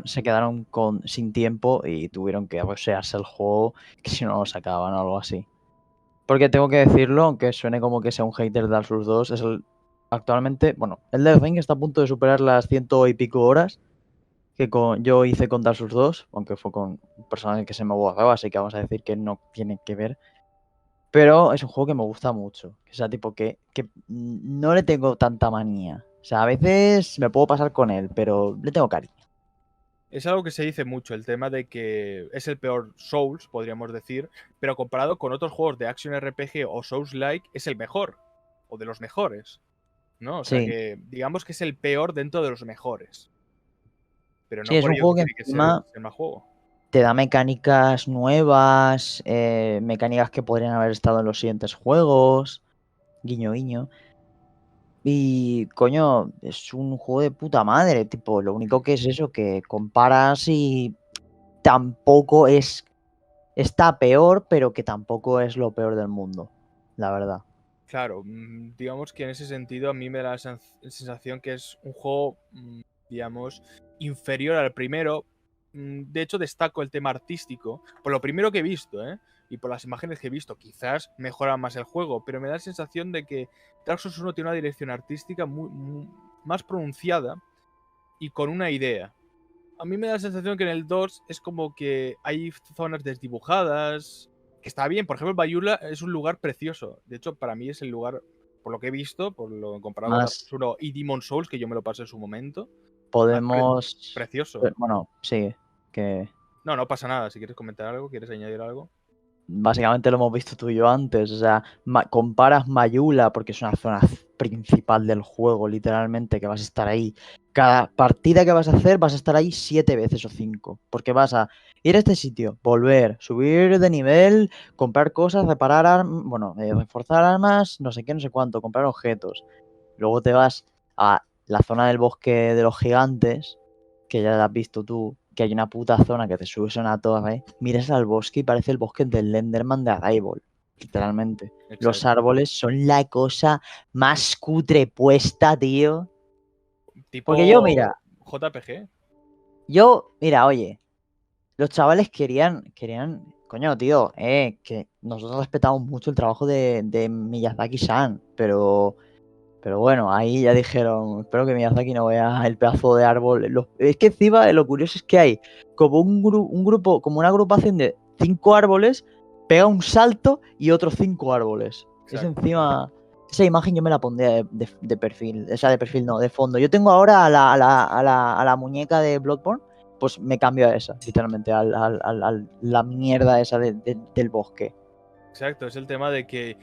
se quedaron sin tiempo y tuvieron que rushearse el juego, que si no lo sacaban o algo así. Porque tengo que decirlo, aunque suene como que sea un hater de Dark Souls 2, actualmente, bueno, el Death Ring está a punto de superar las ciento y pico horas que yo hice con Dark Souls 2, aunque fue con un personaje que se me borró, así que vamos a decir que no tiene que ver. Pero es un juego que me gusta mucho. O sea, tipo que no le tengo tanta manía. O sea, a veces me puedo pasar con él, pero le tengo cariño. Es algo que se dice mucho, el tema de que es el peor Souls, podríamos decir, pero comparado con otros juegos de Action RPG o Souls-like, es el mejor, o de los mejores, ¿no? O sea Sí, que digamos que es el peor dentro de los mejores, pero sí, no es por un ello que juego que tiene que ser encima el más juego. te da mecánicas nuevas, mecánicas que podrían haber estado en los siguientes juegos, guiño, guiño. Y coño, es un juego de puta madre, tipo, lo único que es eso, que comparas y tampoco es, está peor, pero que tampoco es lo peor del mundo, la verdad. Claro, digamos que en ese sentido a mí me da la sensación que es un juego, digamos, inferior al primero, de hecho destaco el tema artístico, por lo primero que he visto, y por las imágenes que he visto, quizás mejora más el juego, pero me da la sensación de que Dark Souls 1 tiene una dirección artística más pronunciada y con una idea. A mí me da la sensación que en el 2 es como que hay zonas desdibujadas, que está bien. Por ejemplo, el Bayula es un lugar precioso. De hecho, para mí es el lugar, por lo que he visto, por lo comparado con Dark Más Souls 1 y Demon's Souls, que yo me lo pasé en su momento, podemos... precioso. Bueno, sí, que No pasa nada. Si quieres comentar algo, quieres añadir algo. básicamente lo hemos visto tú y yo antes. O sea, comparas Mayula, porque es una zona principal del juego, literalmente, que vas a estar ahí. Cada partida que vas a hacer, vas a estar ahí 7 veces o 5. Porque vas a ir a este sitio, volver, subir de nivel, comprar cosas, reparar armas, bueno, reforzar armas, no sé qué, no sé cuánto, comprar objetos. Luego te vas a la zona del bosque de los gigantes, que ya la has visto tú, que hay una puta zona que te subes a una torre, miras al bosque y parece el bosque del Lenderman de Arrival, literalmente. Los Exacto. árboles son la cosa más cutre puesta, tío. Porque Tipo JPG. mira, oye, los chavales querían, coño, tío, que nosotros respetamos mucho el trabajo de Miyazaki-san, pero bueno, ahí ya dijeron, espero que Miyazaki no vea el pedazo de árbol. Es que encima lo curioso es que hay como un grupo, como una agrupación de 5 árboles, pega un salto y otros 5 árboles. Es Exacto. encima... Esa imagen yo me la pondría de perfil. O sea, de perfil no, de fondo. Yo tengo ahora a la muñeca de Bloodborne, pues me cambio a esa, literalmente, a la mierda esa del bosque. Exacto, es el tema de que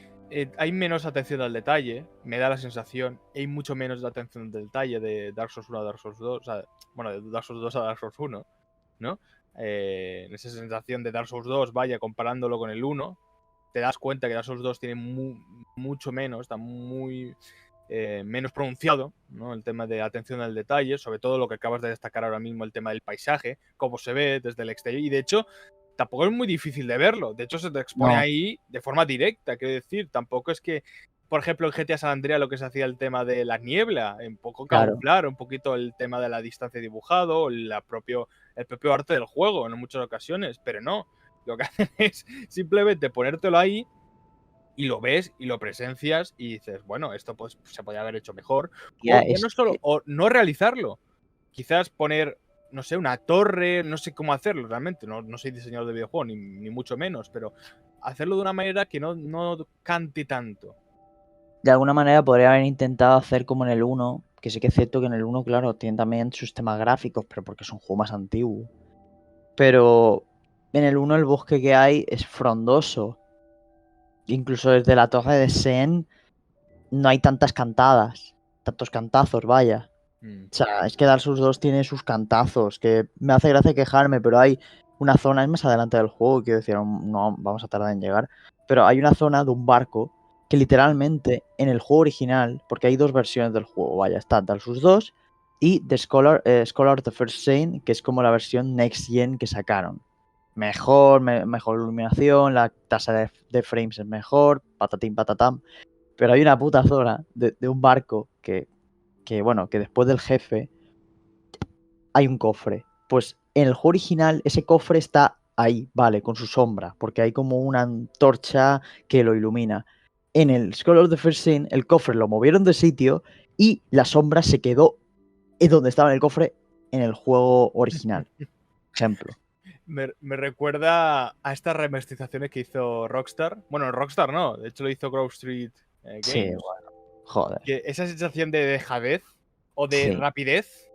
hay menos atención al detalle, me da la sensación, hay mucho menos de atención al detalle de Dark Souls 1 a Dark Souls 2, o sea, bueno, de Dark Souls 2 a Dark Souls 1, ¿no? En esa sensación de Dark Souls 2, vaya, comparándolo con el 1, te das cuenta que Dark Souls 2 tiene mucho menos, está muy menos pronunciado, ¿no? El tema de atención al detalle, sobre todo lo que acabas de destacar ahora mismo, el tema del paisaje, cómo se ve desde el exterior, y de hecho tampoco es muy difícil de verlo. De hecho, se te expone No, ahí de forma directa. Quiero decir, tampoco es que, por ejemplo, en GTA San Andreas lo que se hacía el tema de la niebla, un poco claro. camuflar un poquito el tema de la distancia dibujado, el propio arte del juego en muchas ocasiones, pero no. Lo que hacen es simplemente ponértelo ahí y lo ves y lo presencias y dices, bueno, esto pues se podría haber hecho mejor. Ya, O ya no solo, o no realizarlo. Quizás poner, no sé, una torre, no sé cómo hacerlo realmente, no soy diseñador de videojuego, ni mucho menos, pero hacerlo de una manera que no cante tanto. de alguna manera podría haber intentado hacer como en el 1, que sí que es cierto que en el 1, claro, tiene también sus temas gráficos, pero porque es un juego más antiguo. Pero en el 1 el bosque que hay es frondoso. Incluso desde la torre de Sen no hay tantas cantadas, tantos cantazos, vaya. O sea, es que Dark Souls 2 tiene sus cantazos, que me hace gracia quejarme, pero hay una zona, es más adelante del juego, quiero decir, no vamos a tardar en llegar, pero hay una zona de un barco que literalmente en el juego original, porque hay 2 versiones del juego, vaya, está Dark Souls 2 y The Scholar of the First Saint, que es como la versión Next Gen que sacaron. Mejor iluminación, la tasa de frames es mejor, patatín patatam, pero hay una puta zona de un barco bueno, que después del jefe hay un cofre. Pues en el juego original ese cofre está ahí, vale, con su sombra, porque hay como una antorcha que lo ilumina. En el Skull of the First Sin, el cofre lo movieron de sitio y la sombra se quedó en donde estaba en el cofre en el juego original. Ejemplo. Me recuerda a estas remasterizaciones que hizo Rockstar. Bueno, Rockstar no, de hecho lo hizo Grove Street Sí, Games. bueno, joder. Que esa sensación de dejadez o de Sí, rapidez,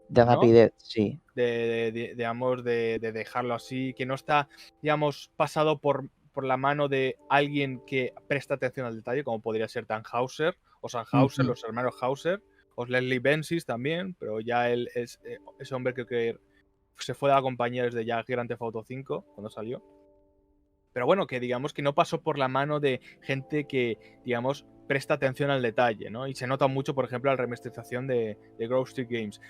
de ¿no? rapidez, sí. Digamos, de dejarlo así, que no está, digamos, pasado por la mano de alguien que presta atención al detalle, como podría ser Tannhauser o Sandhauser, Ujú. los hermanos Hauser, o Leslie Benzies también, pero ya él es ese hombre que se fue de la compañía desde ya Grand Theft Auto 5, cuando salió. Pero bueno, que digamos que no pasó por la mano de gente que, digamos, presta atención al detalle, ¿no? Y se nota mucho, por ejemplo, la remasterización de Grove Street Games.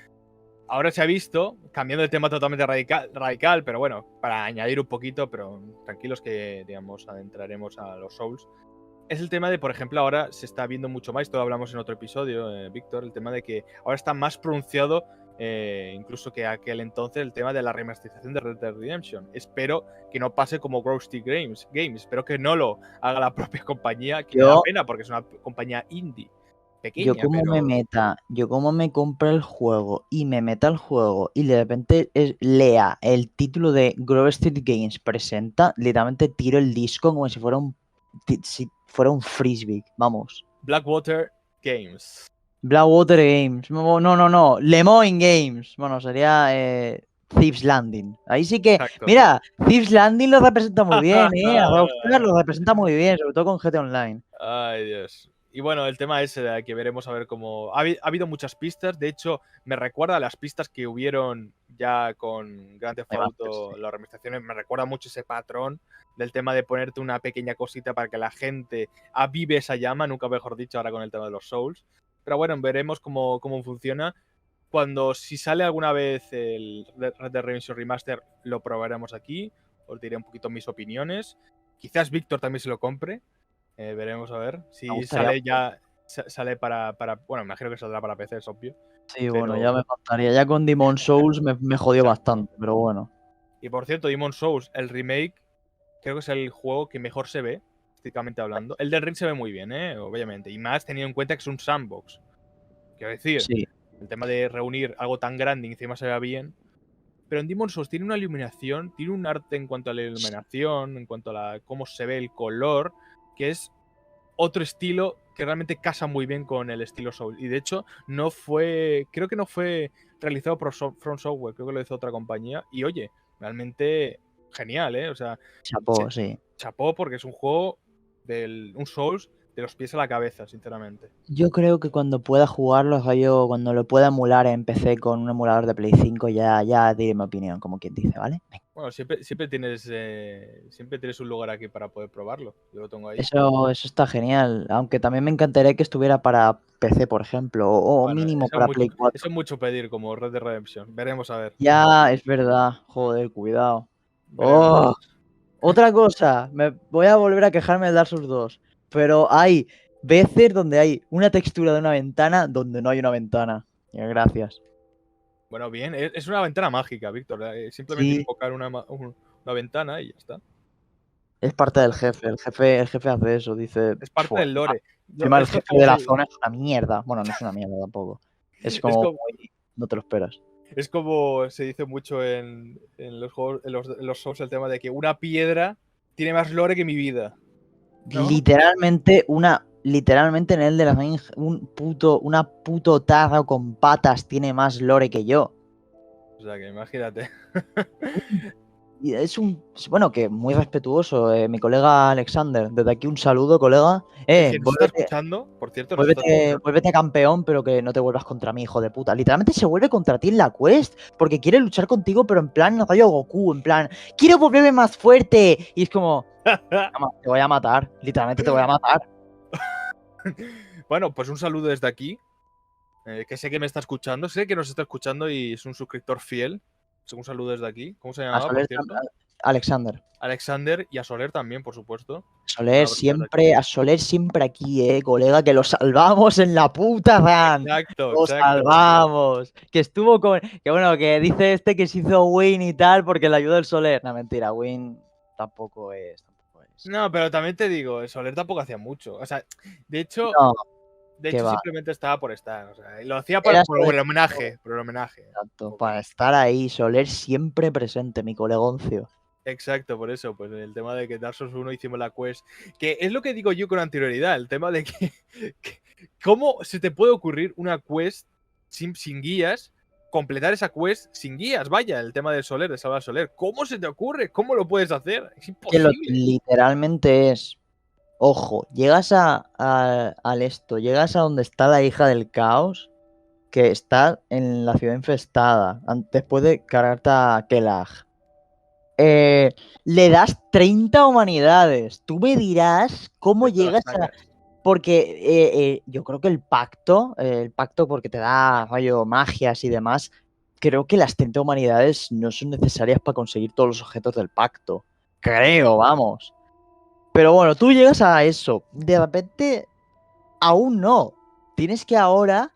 Ahora se ha visto, cambiando de tema totalmente radical, pero bueno, para añadir un poquito, pero tranquilos que, digamos, adentraremos a los Souls. Es el tema de, por ejemplo, ahora se está viendo mucho más, esto lo hablamos en otro episodio, Víctor, el tema de que ahora está más pronunciado incluso que aquel entonces el tema de la remasterización de Red Dead Redemption. Espero que no pase como Ghosty Games. Espero que no lo haga la propia compañía, que me da Yo, pena porque es una compañía indie yo pequeña, como me pero meta, yo como me compre el juego y me meta el juego y de repente lea el título de Grove Street Games presenta, literalmente tiro el disco como si fuera si fuera un frisbee, vamos. Blackwater Games. Blackwater Games, no, Lemoyne Games, bueno, sería Thieves Landing. Ahí sí que, Exacto. mira, Thieves Landing lo representa muy bien, a Rockstar lo representa muy bien, sobre todo con GTA Online. Ay, Dios. Y bueno, el tema es que veremos a ver cómo... Ha habido muchas pistas, de hecho, me recuerda a las pistas que hubieron ya con Grand Theft Auto, las remasterizaciones, me recuerda mucho ese patrón del tema de ponerte una pequeña cosita para que la gente avive esa llama, nunca mejor dicho, ahora con el tema de los Souls. Pero bueno, veremos cómo funciona. Si sale alguna vez el Red Dead Redemption Remaster, lo probaremos aquí, os diré un poquito mis opiniones. Quizás Víctor también se lo compre. Veremos a ver. Si sale ya. Sale para. Bueno, me imagino que saldrá para PC, es obvio. Sí, bueno, ya me faltaría. Ya con Demon's Souls me jodió bastante, pero bueno. Y por cierto, Demon's Souls, el remake, creo que es el juego que mejor se ve, estéticamente hablando. El del Ring se ve muy bien, obviamente. Y más teniendo en cuenta que es un sandbox. Quiero decir, sí. El tema de reunir algo tan grande y encima se vea bien. Pero en Demon's Souls tiene una iluminación, tiene un arte en cuanto a la iluminación, en cuanto a cómo se ve el color, que es otro estilo que realmente casa muy bien con el estilo Soul. Y de hecho, creo que no fue realizado por From Software, creo que lo hizo otra compañía. Y oye, realmente genial, ¿eh? O sea, chapó, sí. Chapó porque es un juego un Souls de los pies a la cabeza, sinceramente. Yo creo que cuando pueda jugarlo, cuando lo pueda emular en PC con un emulador de Play 5, ya diré mi opinión, como quien dice, ¿vale? Bueno, siempre tienes un lugar aquí para poder probarlo. Yo lo tengo ahí. Eso está genial. Aunque también me encantaría que estuviera para PC, por ejemplo, o Bueno, mínimo para Play 4. Eso es mucho pedir como Red Dead Redemption. Veremos a ver. Ya, es verdad. Joder, cuidado. Veremos. ¡Oh! Otra cosa, me voy a volver a quejarme de Dark Souls 2, pero hay veces donde hay una textura de una ventana donde no hay una ventana. Gracias. Bueno, bien, es una ventana mágica, Víctor. Simplemente Sí, invocar una ventana y ya está. es parte del jefe. El jefe hace eso, dice. Es parte del lore. Encima el Esto jefe de la zona es una mierda. Bueno, no es una mierda tampoco. Es como no te lo esperas. Es como se dice mucho en los juegos, en los Souls, el tema de que una piedra tiene más lore que mi vida. ¿no? Literalmente en el de la una puto tarro con patas tiene más lore que yo. O sea que imagínate. Y bueno, que muy respetuoso, mi colega Alexander. Desde aquí un saludo, colega. Que nos está escuchando, por cierto. Vuélvete campeón, pero que no te vuelvas contra mí, hijo de puta. Literalmente se vuelve contra ti en la quest porque quiere luchar contigo, pero en plan rollo Goku, en plan, quiero volverme más fuerte. Y es como, te voy a matar, literalmente te voy a matar. Bueno, pues un saludo desde aquí. Que sé que me está escuchando, sé que nos está escuchando y es un suscriptor fiel. Un saludo desde aquí. ¿Cómo se llamaba, por cierto? Alexander. Alexander y a Soler también, por supuesto. A Soler siempre aquí, colega, que lo salvamos en la puta run. Lo salvamos. Que estuvo con. Que bueno, que dice este que se hizo Win y tal porque le ayudó el Soler. No, mentira, Win tampoco es. No, pero también te digo, Soler tampoco hacía mucho. O sea, de hecho. No. De hecho, simplemente estaba por estar. O sea, lo hacía por el homenaje. Por el homenaje. Exacto, para estar ahí, Soler siempre presente, mi colegoncio. Exacto, por eso, pues el tema de que Dark Souls 1 hicimos la quest. Que es lo que digo yo con anterioridad, el tema de que ¿cómo se te puede ocurrir una quest sin guías? Completar esa quest sin guías, vaya, el tema del Soler, de salvar a Soler. ¿Cómo se te ocurre? ¿Cómo lo puedes hacer? Es imposible. Que literalmente es. Ojo, llegas llegas a donde está la hija del caos, que está en la ciudad infestada, después de cargarte a Kelag. Le das 30 humanidades. Tú me dirás cómo llegas a. Porque yo creo que el pacto porque te da rollo magias y demás, creo que las 30 humanidades no son necesarias para conseguir todos los objetos del pacto. Creo, vamos. Pero bueno, tú llegas a eso. De repente, aún no. Tienes que ahora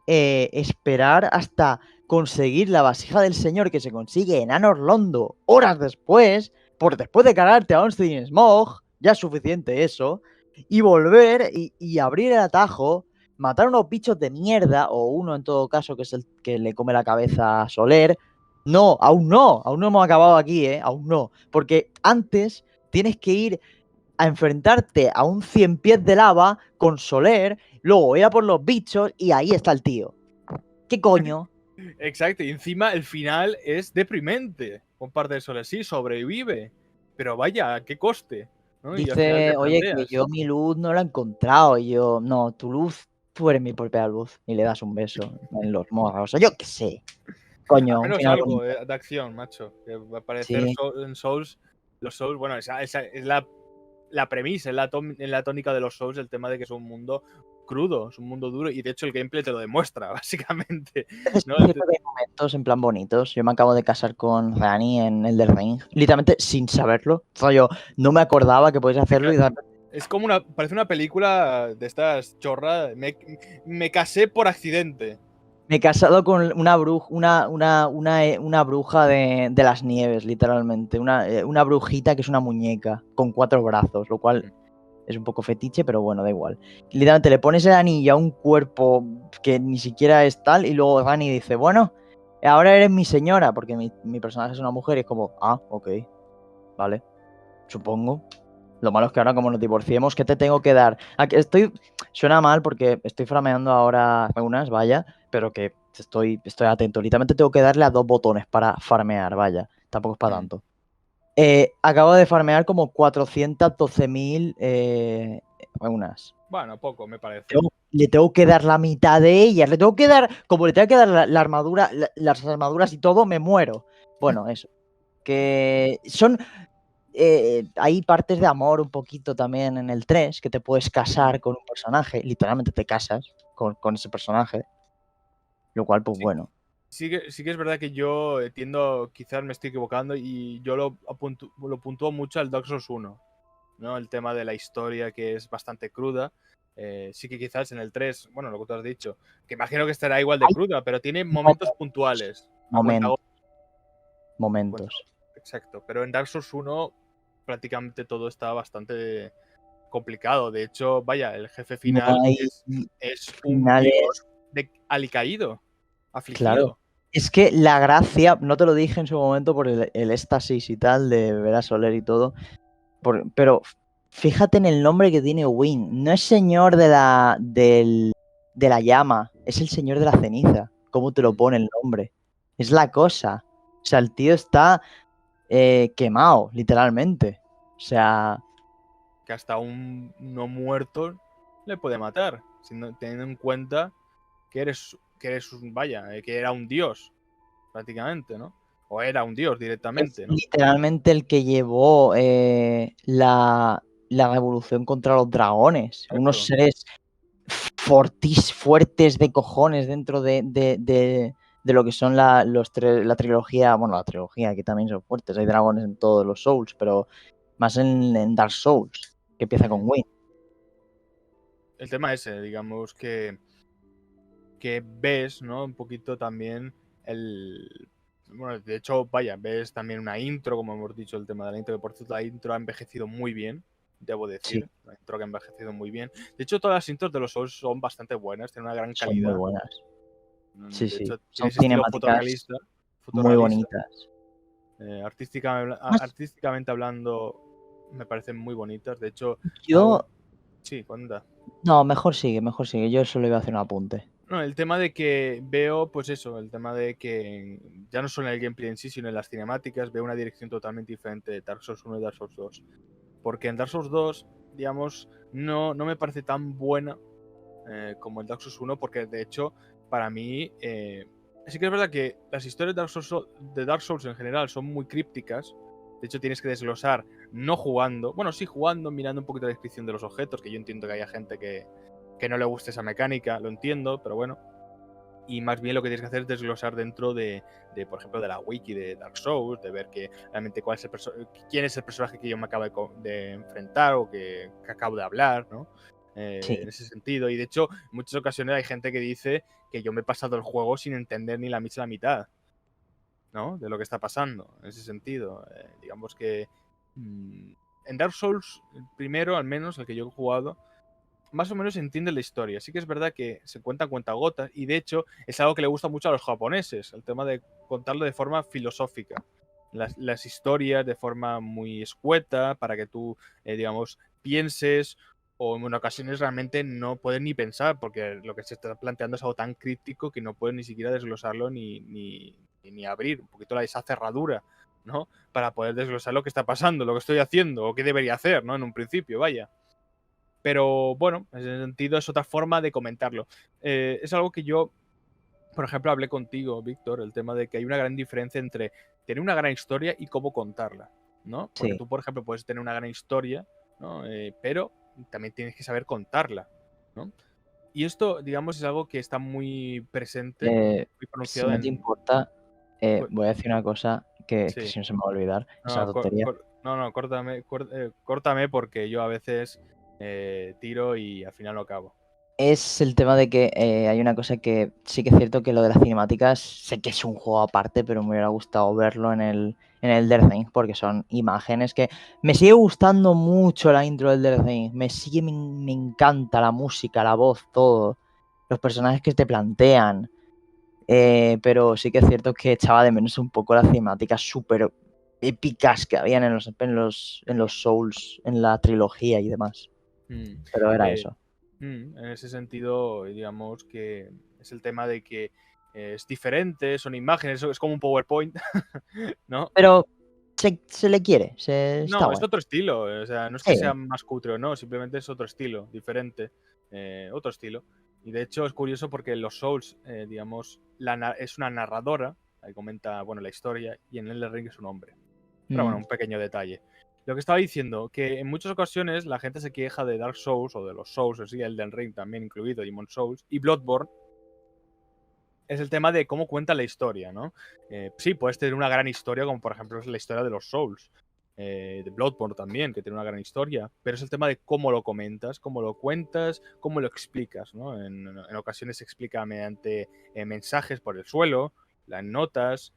esperar hasta conseguir la vasija del señor que se consigue en Anor Londo horas después, después de cargarte a Ornstein Smog, ya es suficiente eso, y volver y abrir el atajo, matar unos bichos de mierda, o uno en todo caso que es el que le come la cabeza a Soler. No, aún no hemos acabado aquí, aún no, porque antes tienes que ir a enfrentarte a un 100 pies de lava con Soler, luego ir a por los bichos y ahí está el tío. ¿Qué coño? Exacto, y encima el final es deprimente. Con parte de Soler, sí, sobrevive. Pero vaya, ¿a qué coste? ¿No? Y al final Dice, te oye, que planteas. yo mi luz no la he encontrado. Y yo, no, tu luz, tú eres mi propia luz. Y le das un beso en los morros. O yo qué sé. Al Coño, un menos final algo bonito. de acción, macho. Que va a parecer Sí. En Souls. Los Souls, bueno, esa es la premisa, es la tónica de los Souls, el tema de que es un mundo crudo, es un mundo duro. Y de hecho el gameplay te lo demuestra, básicamente. Es ¿No? cierto que hay momentos en plan bonitos. Yo me acabo de casar con Rani en Elden Ring, literalmente sin saberlo. O sea, yo no me acordaba que podías hacerlo y Es como parece una película de estas chorras. Me casé por accidente. me he casado con una bruja de las nieves, literalmente. Una brujita que es una muñeca con 4 brazos, lo cual es un poco fetiche, pero bueno, da igual. Literalmente le pones el anillo a un cuerpo que ni siquiera es tal y luego Dani dice, bueno, ahora eres mi señora, porque mi personaje es una mujer y es como, ah, ok, vale, supongo. Lo malo es que ahora como nos divorciemos, ¿qué te tengo que dar? Suena mal porque estoy frameando ahora algunas, vaya, pero que estoy atento. Literalmente tengo que darle a 2 botones para farmear, vaya. Tampoco es para tanto. Acabo de farmear como 412.000 unas. Bueno, poco, me parece. Le tengo que dar la mitad de ellas. Le tengo que dar, como le tengo que dar la armadura, las armaduras y todo, me muero. Bueno, eso. Que son... hay partes de amor un poquito también en el 3, que te puedes casar con un personaje. Literalmente te casas con ese personaje. Lo cual, pues Sí, bueno. sí que es verdad que yo entiendo, quizás me estoy equivocando, y yo lo puntúo mucho al Dark Souls 1, ¿no? El tema de la historia, que es bastante cruda. Sí que quizás en el 3, bueno, lo que tú has dicho, que imagino que estará igual de Hay cruda, pero tiene momentos momentos. puntuales. A cuenta Momentos. cuenta- Momentos. exacto. Pero en Dark Souls 1 prácticamente todo está bastante complicado. De hecho, vaya, el jefe No final hay es un finales. dios alicaído, Claro. afligido. Es que la gracia, no te lo dije en su momento por el éxtasis y tal de ver a Soler y todo, pero fíjate en el nombre que tiene Wynn. No es señor de la llama, es el señor de la ceniza. ¿Cómo te lo pone el nombre? Es la cosa. O sea, el tío está quemado, literalmente. O sea, Que hasta un no muerto le puede matar, teniendo en cuenta que eres vaya, que era un dios, prácticamente, ¿no? O era un dios es directamente, ¿no? literalmente el que llevó la revolución contra los dragones. Unos Exacto. seres fuertes de cojones dentro de lo que son la trilogía, bueno, la trilogía que también son fuertes, hay dragones en todos los Souls, pero más en Dark Souls, que empieza con Wynn. El tema ese, digamos que ves, ¿no? Un poquito también el... Bueno, de hecho, vaya, ves también una intro, como hemos dicho, el tema de la intro, que por cierto la intro ha envejecido muy bien, debo Sí, decir, la intro que ha envejecido muy bien. De hecho, todas las intros de los Souls son bastante buenas, tienen una gran son muy calidad. buenas. Sí, De sí, hecho, tiene son ese estilo cinemáticas muy fotorrealista. bonitas. Más Artísticamente hablando, me parecen muy bonitas. De hecho, yo, sí, cuenta. no, mejor sigue, yo solo iba a hacer un apunte. No, el tema de que veo, pues eso, el tema de que ya no solo en el gameplay en sí, sino en las cinemáticas, veo una dirección totalmente diferente de Dark Souls 1 y Dark Souls 2. Porque en Dark Souls 2, digamos, no me parece tan buena como el Dark Souls 1, porque de hecho, para mí, sí que es verdad que las historias de Dark Souls en general son muy crípticas. De hecho, tienes que desglosar no jugando, bueno, sí jugando, mirando un poquito la descripción de los objetos, que yo entiendo que haya gente que no le guste esa mecánica, lo entiendo, pero bueno. Y más bien lo que tienes que hacer es desglosar dentro por ejemplo, de la wiki de Dark Souls, de ver que realmente quién es el personaje que yo me acabo de enfrentar o que acabo de hablar, ¿no? Sí. en ese sentido. Y de hecho, en muchas ocasiones hay gente que dice que yo me he pasado el juego sin entender ni la mitad, ¿no? De lo que está pasando, en ese sentido. Digamos que en Dark Souls, el primero, al menos, el que yo he jugado, más o menos se entiende la historia. Sí que es verdad que se cuenta a cuentagotas y de hecho es algo que le gusta mucho a los japoneses, el tema de contarlo de forma filosófica. Las historias de forma muy escueta para que tú, digamos, pienses o en ocasiones realmente no puedes ni pensar porque lo que se está planteando es algo tan críptico que no puedes ni siquiera desglosarlo ni abrir un poquito esa cerradura, ¿no? Para poder desglosar lo que está pasando, lo que estoy haciendo o qué debería hacer, ¿no? En un principio, vaya. Pero bueno, en ese sentido es otra forma de comentarlo. Es algo que yo, por ejemplo, hablé contigo, Víctor, el tema de que hay una gran diferencia entre tener una gran historia y cómo contarla, ¿no? Porque Sí. tú, por ejemplo, puedes tener una gran historia, ¿no? Pero también tienes que saber contarla, ¿no? Y esto, digamos, es algo que está muy presente, muy Si pronunciado no te en... importa, cu- voy a decir una cosa que Sí. si no se me va a olvidar, es una No, tontería. no, córtame porque yo a veces tiro y al final no acabo. Es el tema de que hay una cosa que sí que es cierto que lo de las cinemáticas, sé que es un juego aparte, pero me hubiera gustado verlo en el Elden Ring, porque son imágenes que me sigue gustando mucho la intro del Elden Ring, me encanta la música, la voz, todo, los personajes que te plantean, pero sí que es cierto que echaba de menos un poco las cinemáticas súper épicas que habían en los Souls, en la trilogía y demás, Mm. pero era Eh, eso. En ese sentido, digamos que es el tema de que es diferente, son imágenes, es como un PowerPoint, ¿no? Pero se le quiere, está No, es guay. otro estilo, o sea, no es que sea Sí, más cutre o no, simplemente es otro estilo, diferente, otro estilo. Y de hecho es curioso porque los Souls, digamos, es una narradora, ahí comenta, bueno, la historia, y en Elden Ring es un hombre. Pero bueno, mm, un pequeño detalle. Lo que estaba diciendo, que en muchas ocasiones la gente se queja de Dark Souls o de los Souls, así, Elden Ring también incluido, Demon Souls y Bloodborne, es el tema de cómo cuenta la historia, ¿no? Sí, puedes tener una gran historia, como por ejemplo es la historia de los Souls, de Bloodborne también, que tiene una gran historia, pero es el tema de cómo lo comentas, cómo lo cuentas, cómo lo explicas, ¿no? En ocasiones se explica mediante mensajes por el suelo, las notas,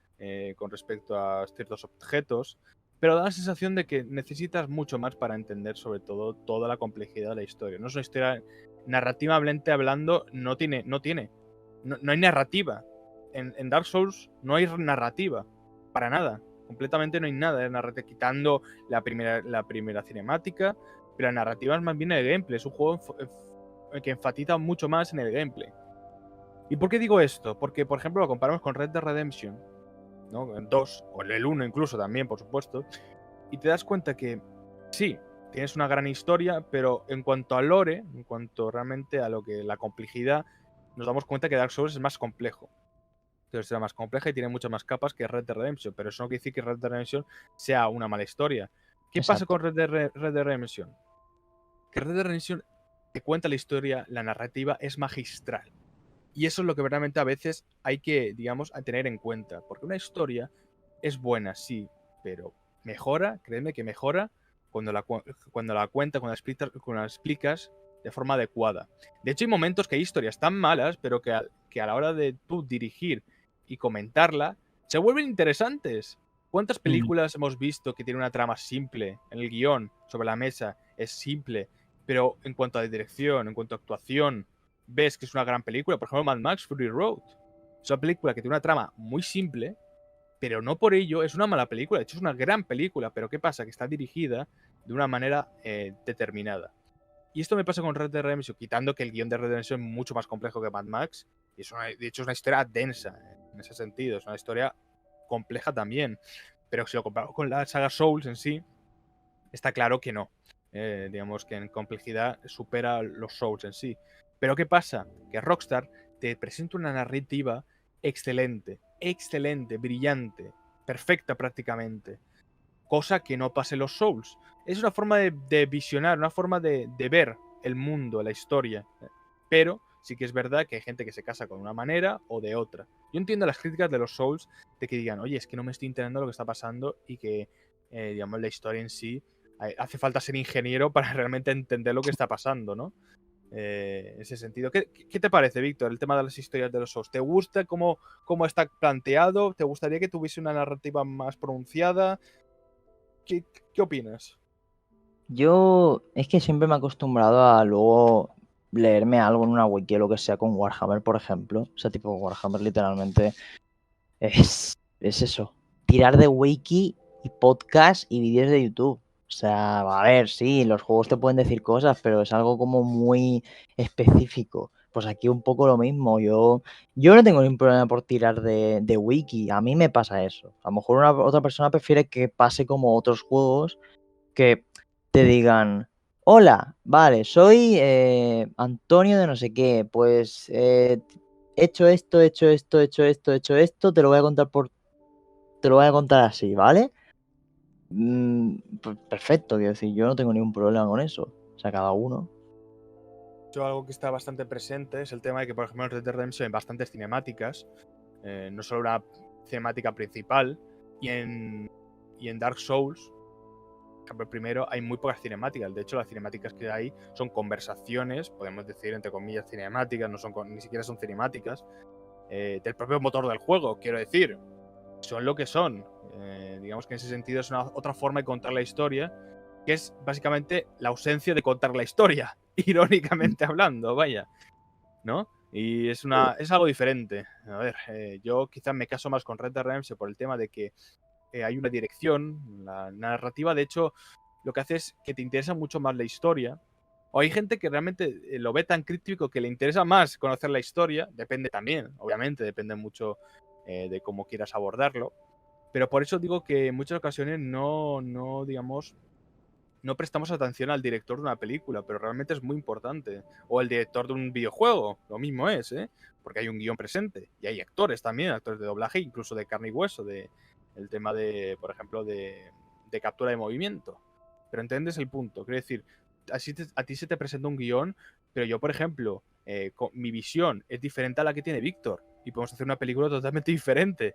con respecto a ciertos objetos, pero da la sensación de que necesitas mucho más para entender sobre todo toda la complejidad de la historia. No es una historia narrativamente hablando, no hay narrativa. En Dark Souls no hay narrativa. Para nada. Completamente no hay nada de narrativa. Quitando la primera cinemática. Pero la narrativa es más bien el gameplay. Es un juego que enfatiza mucho más en el gameplay. ¿Y por qué digo esto? Porque, por ejemplo, lo comparamos con Red Dead Redemption, ¿no? En 2, o en el 1 incluso también, por supuesto. Y te das cuenta que sí, tienes una gran historia, pero en cuanto a lore, en cuanto realmente a lo que la complejidad, nos damos cuenta que Dark Souls es más complejo. Entonces será más compleja y tiene muchas más capas que Red Dead Redemption, pero eso no quiere decir que Red Dead Redemption sea una mala historia. ¿Qué pasa exacto. con Red Dead Redemption? Que Red Dead Redemption te cuenta la historia, la narrativa es magistral. Y eso es lo que realmente a veces hay que, digamos, a tener en cuenta. Porque una historia es buena, sí, pero mejora, créeme que mejora cuando la cuentas, cuando la explicas de forma adecuada. De hecho, hay momentos que hay historias tan malas, pero que a la hora de tú dirigir y comentarla, se vuelven interesantes. ¿Cuántas Mm, películas hemos visto que tienen una trama simple en el guión, sobre la mesa, es simple, pero en cuanto a dirección, en cuanto a actuación, ves que es una gran película? Por ejemplo, Mad Max Fury Road. Es una película que tiene una trama muy simple, pero no por ello es una mala película. De hecho, es una gran película. Pero ¿qué pasa? Que está dirigida de una manera determinada. Y esto me pasa con Red Dead Redemption, quitando que el guión de Red Dead Redemption es mucho más complejo que Mad Max. Y de hecho, es una historia densa en ese sentido. Es una historia compleja también. Pero si lo comparamos con la saga Souls en sí, está claro que no. Digamos que en complejidad supera los Souls en sí. Pero ¿qué pasa? Que Rockstar te presenta una narrativa excelente, excelente, brillante, perfecta prácticamente. Cosa que no pasa en los Souls. Es una forma de visionar, una forma de ver el mundo, la historia. Pero sí que es verdad que hay gente que se casa con una manera o de otra. Yo entiendo las críticas de los Souls de que digan, oye, es que no me estoy enterando lo que está pasando y que, digamos, la historia en sí hace falta ser ingeniero para realmente entender lo que está pasando, ¿no? En ese sentido. ¿Qué te parece, Víctor, el tema de las historias de los Souls? ¿Te gusta cómo está planteado? ¿Te gustaría que tuviese una narrativa más pronunciada? ¿Qué opinas? Yo es que siempre me he acostumbrado a luego leerme algo en una wiki o lo que sea con Warhammer, por ejemplo. O sea, tipo Warhammer literalmente es eso. Tirar de wiki y podcast y vídeos de YouTube. O sea, a ver, sí, los juegos te pueden decir cosas, pero es algo como muy específico. Pues aquí un poco lo mismo. Yo no tengo ningún problema por tirar de wiki. A mí me pasa eso. A lo mejor otra persona prefiere que pase como otros juegos que te digan, hola, vale, soy Antonio de no sé qué, pues he hecho esto, he hecho esto, he hecho esto, he hecho esto, te lo voy a contar te lo voy a contar así, ¿vale? Pues perfecto, quiero decir, yo no tengo ningún problema con eso. O sea, cada uno. Algo que está bastante presente es el tema de que, por ejemplo, en Red Dead Redemption hay bastantes cinemáticas, no solo una cinemática principal, y en Dark Souls, por ejemplo, el primero, hay muy pocas cinemáticas. De hecho, las cinemáticas que hay son conversaciones, podemos decir entre comillas cinemáticas, no son ni siquiera son cinemáticas, del propio motor del juego, quiero decir. Son lo que son. Digamos que en ese sentido es otra forma de contar la historia, que es básicamente la ausencia de contar la historia, irónicamente hablando, vaya, ¿no? Y es algo diferente. A ver, yo quizás me caso más con Red Dead Redemption por el tema de que hay una dirección, la narrativa, de hecho, lo que hace es que te interesa mucho más la historia. O hay gente que realmente lo ve tan crítico que le interesa más conocer la historia, depende también, obviamente, depende mucho de cómo quieras abordarlo. Pero por eso digo que en muchas ocasiones digamos, no prestamos atención al director de una película, pero realmente es muy importante. O el director de un videojuego, lo mismo es, ¿eh? Porque hay un guión presente. Y hay actores también, actores de doblaje, incluso de carne y hueso, el tema de, por ejemplo, de captura de movimiento. Pero entiendes el punto. Quiero decir, a ti se te presenta un guión, pero yo, por ejemplo, mi visión es diferente a la que tiene Víctor. Y podemos hacer una película totalmente diferente.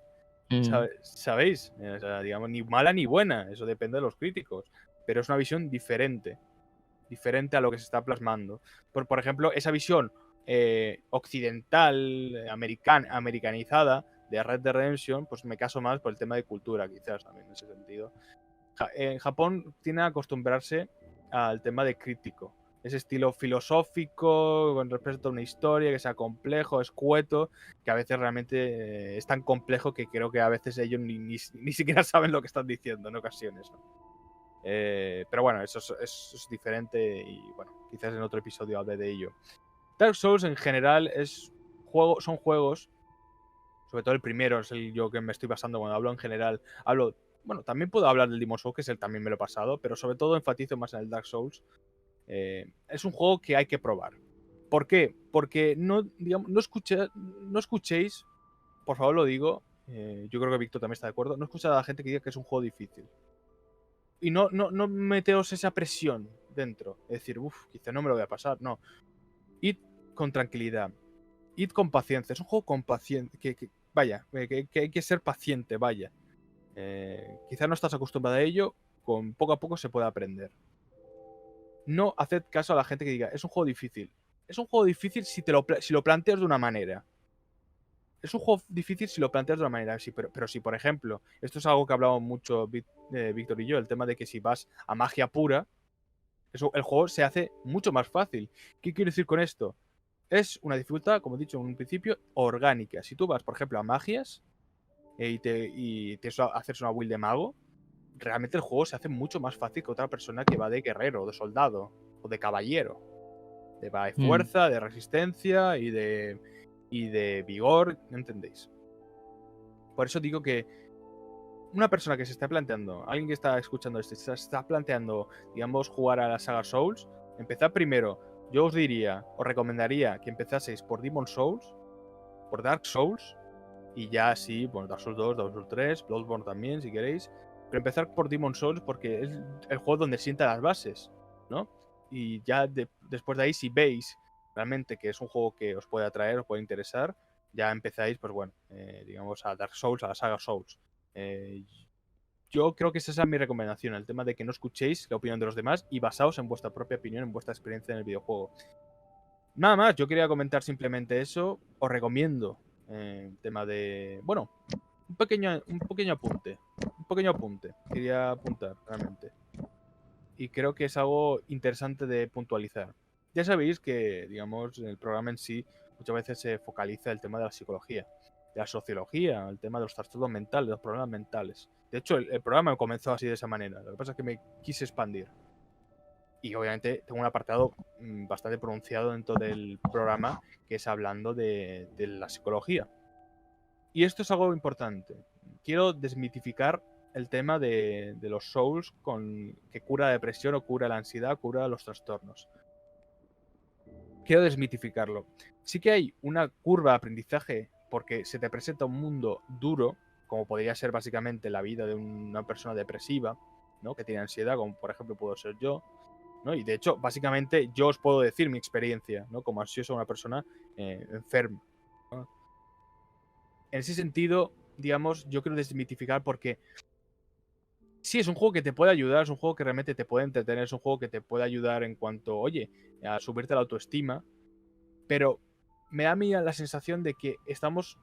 ¿Sabéis? O sea, digamos, ni mala ni buena, eso depende de los críticos, pero es una visión diferente, diferente a lo que se está plasmando. Por ejemplo, esa visión occidental, americanizada de Red Dead Redemption, pues me caso más por el tema de cultura, quizás también en ese sentido. En Japón tiene a acostumbrarse al tema de crítico. Ese estilo filosófico con respecto a una historia que sea complejo, escueto, que a veces realmente es tan complejo que creo que a veces ellos ni siquiera saben lo que están diciendo en ocasiones, ¿no? Pero bueno, eso es diferente y bueno, quizás en otro episodio hable de ello. Dark Souls en general son juegos, sobre todo el primero, es el yo que me estoy basando cuando hablo en general. Bueno, también puedo hablar del Demon's Souls, que es el también me lo he pasado, pero sobre todo enfatizo más en el Dark Souls. Es un juego que hay que probar. ¿Por qué? Porque digamos, no escuchéis, por favor lo digo, yo creo que Víctor también está de acuerdo, no escuchéis a la gente que diga que es un juego difícil. Y no meteos esa presión dentro. Es decir, uff, quizá no me lo voy a pasar. No. Id con tranquilidad. Id con paciencia. Es un juego con paciencia. Vaya, que hay que ser paciente, vaya. Quizá no estás acostumbrado a ello. Con poco a poco se puede aprender. No haced caso a la gente que diga, es un juego difícil. Es un juego difícil si lo planteas de una manera. Es un juego difícil si lo planteas de una manera. Sí, pero si, por ejemplo, esto es algo que hablamos mucho Víctor y yo, el tema de que si vas a magia pura, el juego se hace mucho más fácil. ¿Qué quiero decir con esto? Es una dificultad, como he dicho en un principio, orgánica. Si tú vas, por ejemplo, a magias haces una build de mago, realmente el juego se hace mucho más fácil que otra persona que va de guerrero, o de soldado, o de caballero. Va de fuerza, de resistencia y de vigor, ¿no entendéis? Por eso digo que una persona que se está planteando, alguien que está escuchando esto, se está planteando, digamos, jugar a la saga Souls, empezad primero. Yo os recomendaría que empezaseis por Demon Souls, por Dark Souls, y ya así, bueno, Dark Souls 2, Dark Souls 3, Bloodborne también, si queréis. Pero empezar por Demon Souls porque es el juego donde sienta las bases, ¿no? Y ya después de ahí, si veis realmente que es un juego que os puede atraer, os puede interesar, ya empezáis, pues bueno, digamos, a Dark Souls, a la saga Souls. Eh, yo creo que esa es mi recomendación, el tema de que no escuchéis la opinión de los demás y basaos en vuestra propia opinión, en vuestra experiencia en el videojuego. Nada más, yo quería comentar simplemente eso. Os recomiendo el tema de... Bueno, un pequeño apunte. Un pequeño apunte. Quería apuntar, realmente. Y creo que es algo interesante de puntualizar. Ya sabéis que, digamos, en el programa en sí muchas veces se focaliza el tema de la psicología, de la sociología, el tema de los trastornos mentales, de los problemas mentales. De hecho, el programa comenzó así de esa manera. Lo que pasa es que me quise expandir. Y obviamente tengo un apartado bastante pronunciado dentro del programa que es hablando de la psicología. Y esto es algo importante. Quiero desmitificar el tema de los souls que cura la depresión o cura la ansiedad, cura los trastornos. Quiero desmitificarlo. Sí que hay una curva de aprendizaje porque se te presenta un mundo duro, como podría ser básicamente la vida de una persona depresiva, ¿no? Que tiene ansiedad, como por ejemplo puedo ser yo, ¿no? Y de hecho, básicamente yo os puedo decir mi experiencia, ¿no? Como ansioso, una persona enferma, ¿no? En ese sentido, digamos, yo quiero desmitificar porque sí, es un juego que te puede ayudar, es un juego que realmente te puede entretener, es un juego que te puede ayudar en cuanto, oye, a subirte la autoestima, pero me da a mí la sensación de que estamos,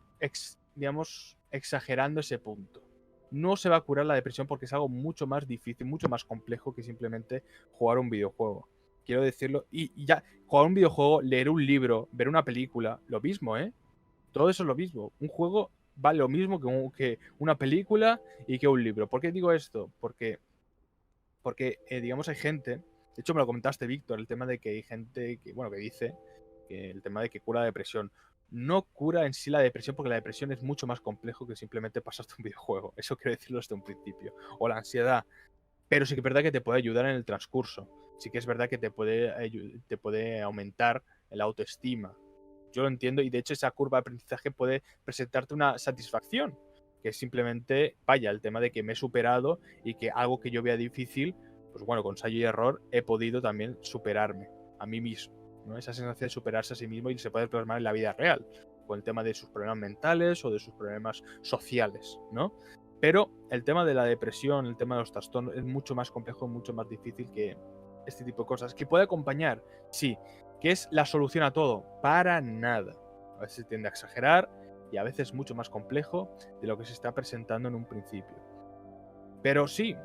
digamos, exagerando ese punto. No se va a curar la depresión porque es algo mucho más difícil, mucho más complejo que simplemente jugar un videojuego. Quiero decirlo. Y ya, jugar un videojuego, leer un libro, ver una película, lo mismo, ¿eh? Todo eso es lo mismo. Un juego vale lo mismo que una película y que un libro. ¿Por qué digo esto? Porque digamos, hay gente, de hecho me lo comentaste, Víctor, el tema de que hay gente que, bueno, que dice que el tema de que cura la depresión. No cura en sí la depresión porque la depresión es mucho más complejo que simplemente pasarte un videojuego. Eso quiero decirlo desde un principio. O la ansiedad. Pero sí que es verdad que te puede ayudar en el transcurso. Sí que es verdad que te puede aumentar la autoestima. Yo lo entiendo y de hecho esa curva de aprendizaje puede presentarte una satisfacción, que es simplemente, vaya, el tema de que me he superado y que algo que yo veía difícil, pues bueno, con ensayo y error he podido también superarme a mí mismo, ¿no? Esa sensación de superarse a sí mismo y se puede plasmar en la vida real, con el tema de sus problemas mentales o de sus problemas sociales, ¿no? Pero el tema de la depresión, el tema de los trastornos es mucho más complejo, mucho más difícil que este tipo de cosas. ¿Que puede acompañar? Sí. ¿Que es la solución a todo? Para nada. A veces se tiende a exagerar y a veces es mucho más complejo de lo que se está presentando en un principio. Pero sí,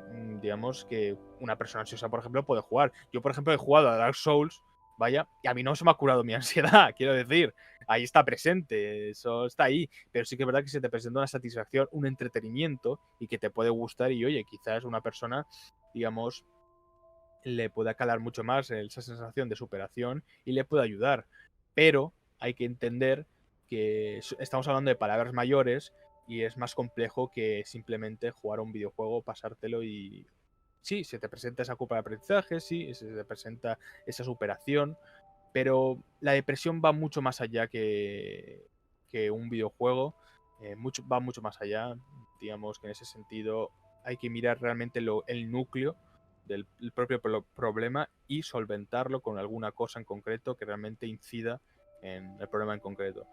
digamos que una persona ansiosa, por ejemplo, puede jugar. Yo, por ejemplo, he jugado a Dark Souls, vaya, y a mí no se me ha curado mi ansiedad, quiero decir. Ahí está presente, eso está ahí. Pero sí que es verdad que se te presenta una satisfacción, un entretenimiento y que te puede gustar. Y oye, quizás una persona, digamos, le pueda calar mucho más esa sensación de superación y le puede ayudar. Pero hay que entender que estamos hablando de palabras mayores y es más complejo que simplemente jugar a un videojuego, pasártelo y... Sí, se te presenta esa curva de aprendizaje, sí, se te presenta esa superación, pero la depresión va mucho más allá que un videojuego, va mucho más allá, digamos que en ese sentido hay que mirar realmente el núcleo del propio problema y solventarlo con alguna cosa en concreto que realmente incida en el problema en concreto.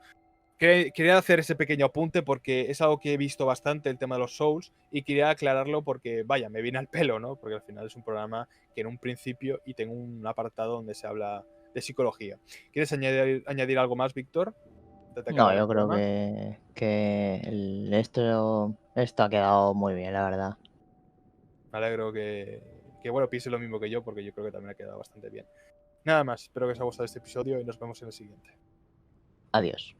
Quería hacer ese pequeño apunte porque es algo que he visto bastante, el tema de los Souls, y quería aclararlo porque, vaya, me viene al pelo, ¿no? Porque al final es un programa que en un principio y tengo un apartado donde se habla de psicología. ¿Quieres añadir algo más, Víctor, antes de No, acabar el yo creo programa? esto ha quedado muy bien, la verdad. Me alegro que, bueno, piense lo mismo que yo porque yo creo que también ha quedado bastante bien. Nada más, espero que os haya gustado este episodio y nos vemos en el siguiente. Adiós.